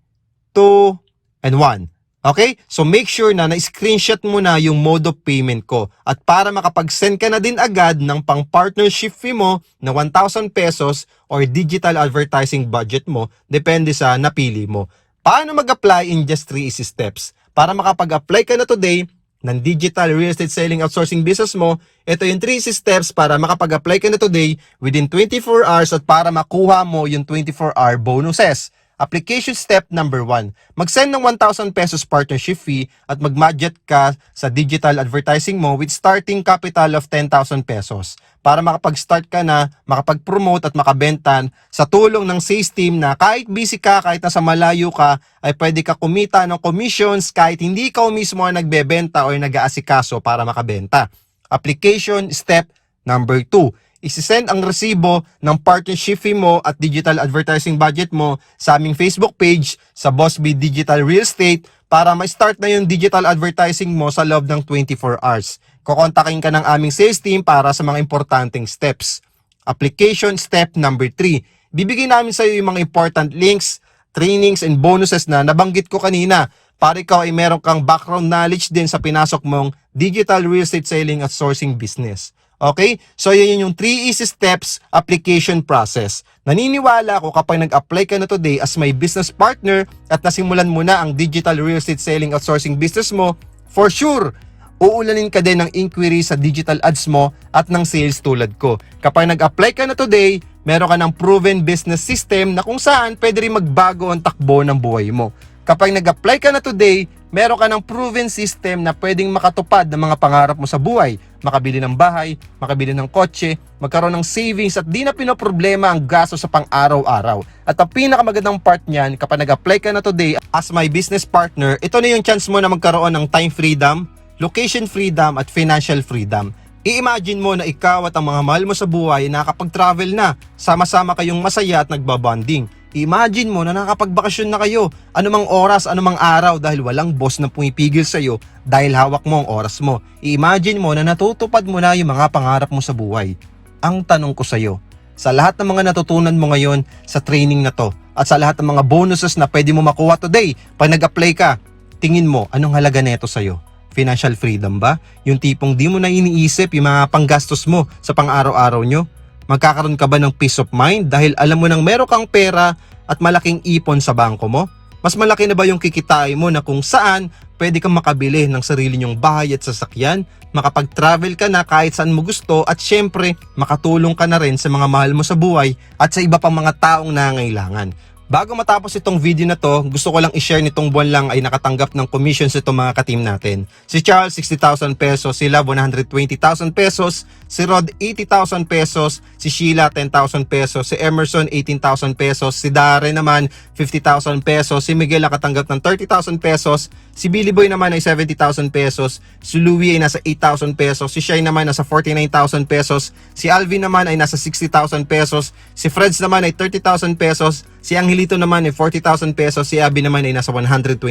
2, and 1. Okay? So make sure na na-screenshot mo na yung mode of payment ko. At para makapag-send ka na din agad ng pang-partnership fee mo na 1,000 pesos or digital advertising budget mo, depende sa napili mo. Paano mag-apply in just 3 easy steps? Para makapag-apply ka na today ng digital real estate selling outsourcing business mo, ito yung 3 easy steps para makapag-apply ka na today within 24 hours at para makuha mo yung 24-hour bonuses. Application step number 1. Mag-send ng 1,000 pesos partnership fee at mag-budget ka sa digital advertising mo with starting capital of 10,000 pesos para makapag-start ka na, makapag-promote at makabenta sa tulong ng sales team na kahit busy ka, kahit nasa malayo ka, ay pwede ka kumita ng commissions kahit hindi ikaw mismo ang nagbebenta o nag-aasikaso para makabenta. Application step number 2. Isisend ang resibo ng partnership fee mo at digital advertising budget mo sa aming Facebook page sa Boss B Digital Real Estate para ma-start na yung digital advertising mo sa loob ng 24 hours. Kukontakin ka ng aming sales team para sa mga importanteng steps. Application step number 3. Bibigyan namin sa iyo yung mga important links, trainings, and bonuses na nabanggit ko kanina para ikaw ay meron kang background knowledge din sa pinasok mong digital real estate selling at sourcing business. Okay? So, yun yung 3 easy steps application process. Naniniwala ako kapag nag-apply ka na today as my business partner at nasimulan mo na ang digital real estate selling outsourcing business mo, for sure, uulanin ka din ng inquiry sa digital ads mo at ng sales tulad ko. Kapag nag-apply ka na today, meron ka ng proven business system na kung saan pwede rin magbago ang takbo ng buhay mo. Kapag nag-apply ka na today, meron ka ng proven system na pwedeng makatupad ng mga pangarap mo sa buhay. Makabili ng bahay, makabili ng kotse, magkaroon ng savings at di na pinoproblema ang gasto sa pang-araw-araw. At ang pinakamagandang part niyan, kapag nag-apply ka na today as my business partner, ito na yung chance mo na magkaroon ng time freedom, location freedom at financial freedom. I-imagine mo na ikaw at ang mga mahal mo sa buhay nakakapag-travel na, sama-sama kayong masaya at nagbabonding. Imagine mo na nakapagbakasyon na kayo, anumang oras, anumang araw dahil walang boss na pumipigil sa'yo dahil hawak mo ang oras mo. Imagine mo na natutupad mo na yung mga pangarap mo sa buhay. Ang tanong ko sa'yo, sa lahat ng mga natutunan mo ngayon sa training na to at sa lahat ng mga bonuses na pwede mo makuha today pag nag-apply ka, tingin mo anong halaga neto sa'yo? Financial freedom ba? Yung tipong di mo na iniisip yung mga panggastos mo sa pang-araw-araw nyo? Magkakaroon ka ba ng peace of mind dahil alam mo nang meron kang pera at malaking ipon sa bangko mo? Mas malaki na ba yung kikitain mo na kung saan pwede kang makabili ng sarili nyong bahay at sasakyan, makapag-travel ka na kahit saan mo gusto at syempre makatulong ka na rin sa mga mahal mo sa buhay at sa iba pang mga taong nangangailangan. Bago matapos itong video na to, gusto ko lang i-share nitong buwan lang ay nakatanggap ng commissions itong mga ka-team natin. Si Charles, 60,000 pesos. Si Love, 120,000 pesos. Si Rod, 80,000 pesos. Si Sheila, 10,000 pesos. Si Emerson, 18,000 pesos. Si Darren naman, 50,000 pesos. Si Miguel nakatanggap ng 30,000 pesos. Si Billy Boy naman ay 70,000 pesos. Si Louie ay nasa 8,000 pesos. Si Shai naman nasa 49,000 pesos. Si Alvin naman ay nasa 60,000 pesos. Si Freds naman ay 30,000 pesos. Si Angelito naman ay 40,000 pesos. Si Abby naman ay nasa 120,000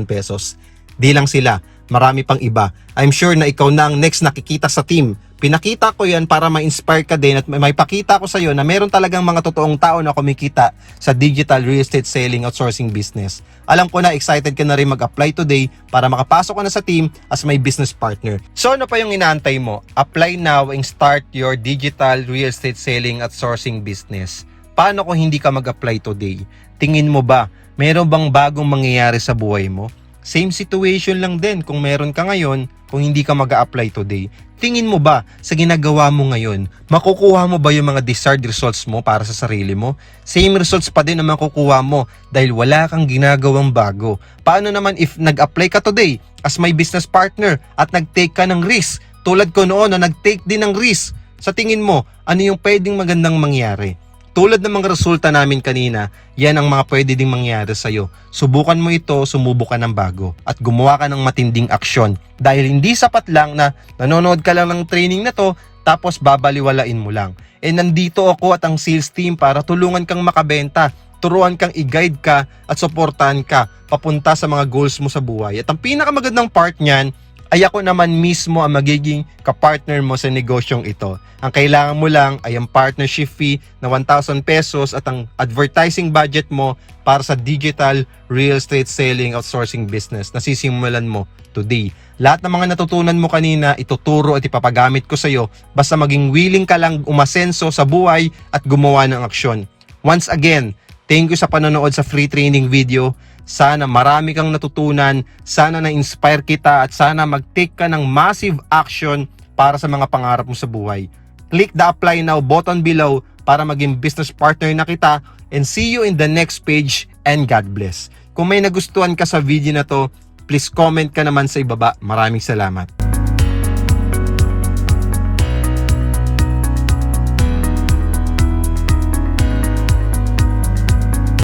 pesos. Di lang sila, marami pang iba. I'm sure na ikaw na ang next nakikita sa team. Pinakita ko yan para ma-inspire ka din at may pakita ko sa iyo na meron talagang mga totoong tao na kumikita sa digital real estate selling outsourcing business. Alam ko na excited ka na rin mag-apply today para makapasok ka na sa team as my business partner. So ano pa yung inaantay mo? Apply now and start your digital real estate selling outsourcing business. Paano kung hindi ka mag-apply today? Tingin mo ba, meron bang bagong mangyayari sa buhay mo? Same situation lang din kung meron ka ngayon kung hindi ka mag-apply today. Tingin mo ba sa ginagawa mo ngayon, makukuha mo ba yung mga desired results mo para sa sarili mo? Same results pa din na makukuha mo dahil wala kang ginagawang bago. Paano naman if nag-apply ka today as my business partner at nag-take ka ng risk? Tulad ko noon na nag-take din ng risk. Sa tingin mo, ano yung pwedeng magandang mangyari? Tulad ng mga resulta namin kanina, yan ang mga pwede ding mangyari sa'yo. Subukan mo ito, sumubok ka ng bago at gumawa ka ng matinding aksyon. Dahil hindi sapat lang na nanonood ka lang ng training na to tapos babaliwalain mo lang. Nandito ako at ang sales team para tulungan kang makabenta, turuan kang i-guide ka at suportahan ka papunta sa mga goals mo sa buhay. At ang pinakamagandang part niyan, ay ako naman mismo ang magiging kapartner mo sa negosyong ito. Ang kailangan mo lang ay ang partnership fee na 1,000 pesos at ang advertising budget mo para sa digital real estate selling outsourcing business na sisimulan mo today. Lahat ng mga natutunan mo kanina, ituturo at ipapagamit ko sa iyo basta maging willing ka lang umasenso sa buhay at gumawa ng aksyon. Once again, thank you sa panonood sa free training video. Sana marami kang natutunan, sana na-inspire kita at sana mag-take ka ng massive action para sa mga pangarap mo sa buhay. Click the apply now button below para maging business partner na kita, and see you in the next page, and God bless. Kung may nagustuhan ka sa video na to, please comment ka naman sa ibaba. Maraming salamat.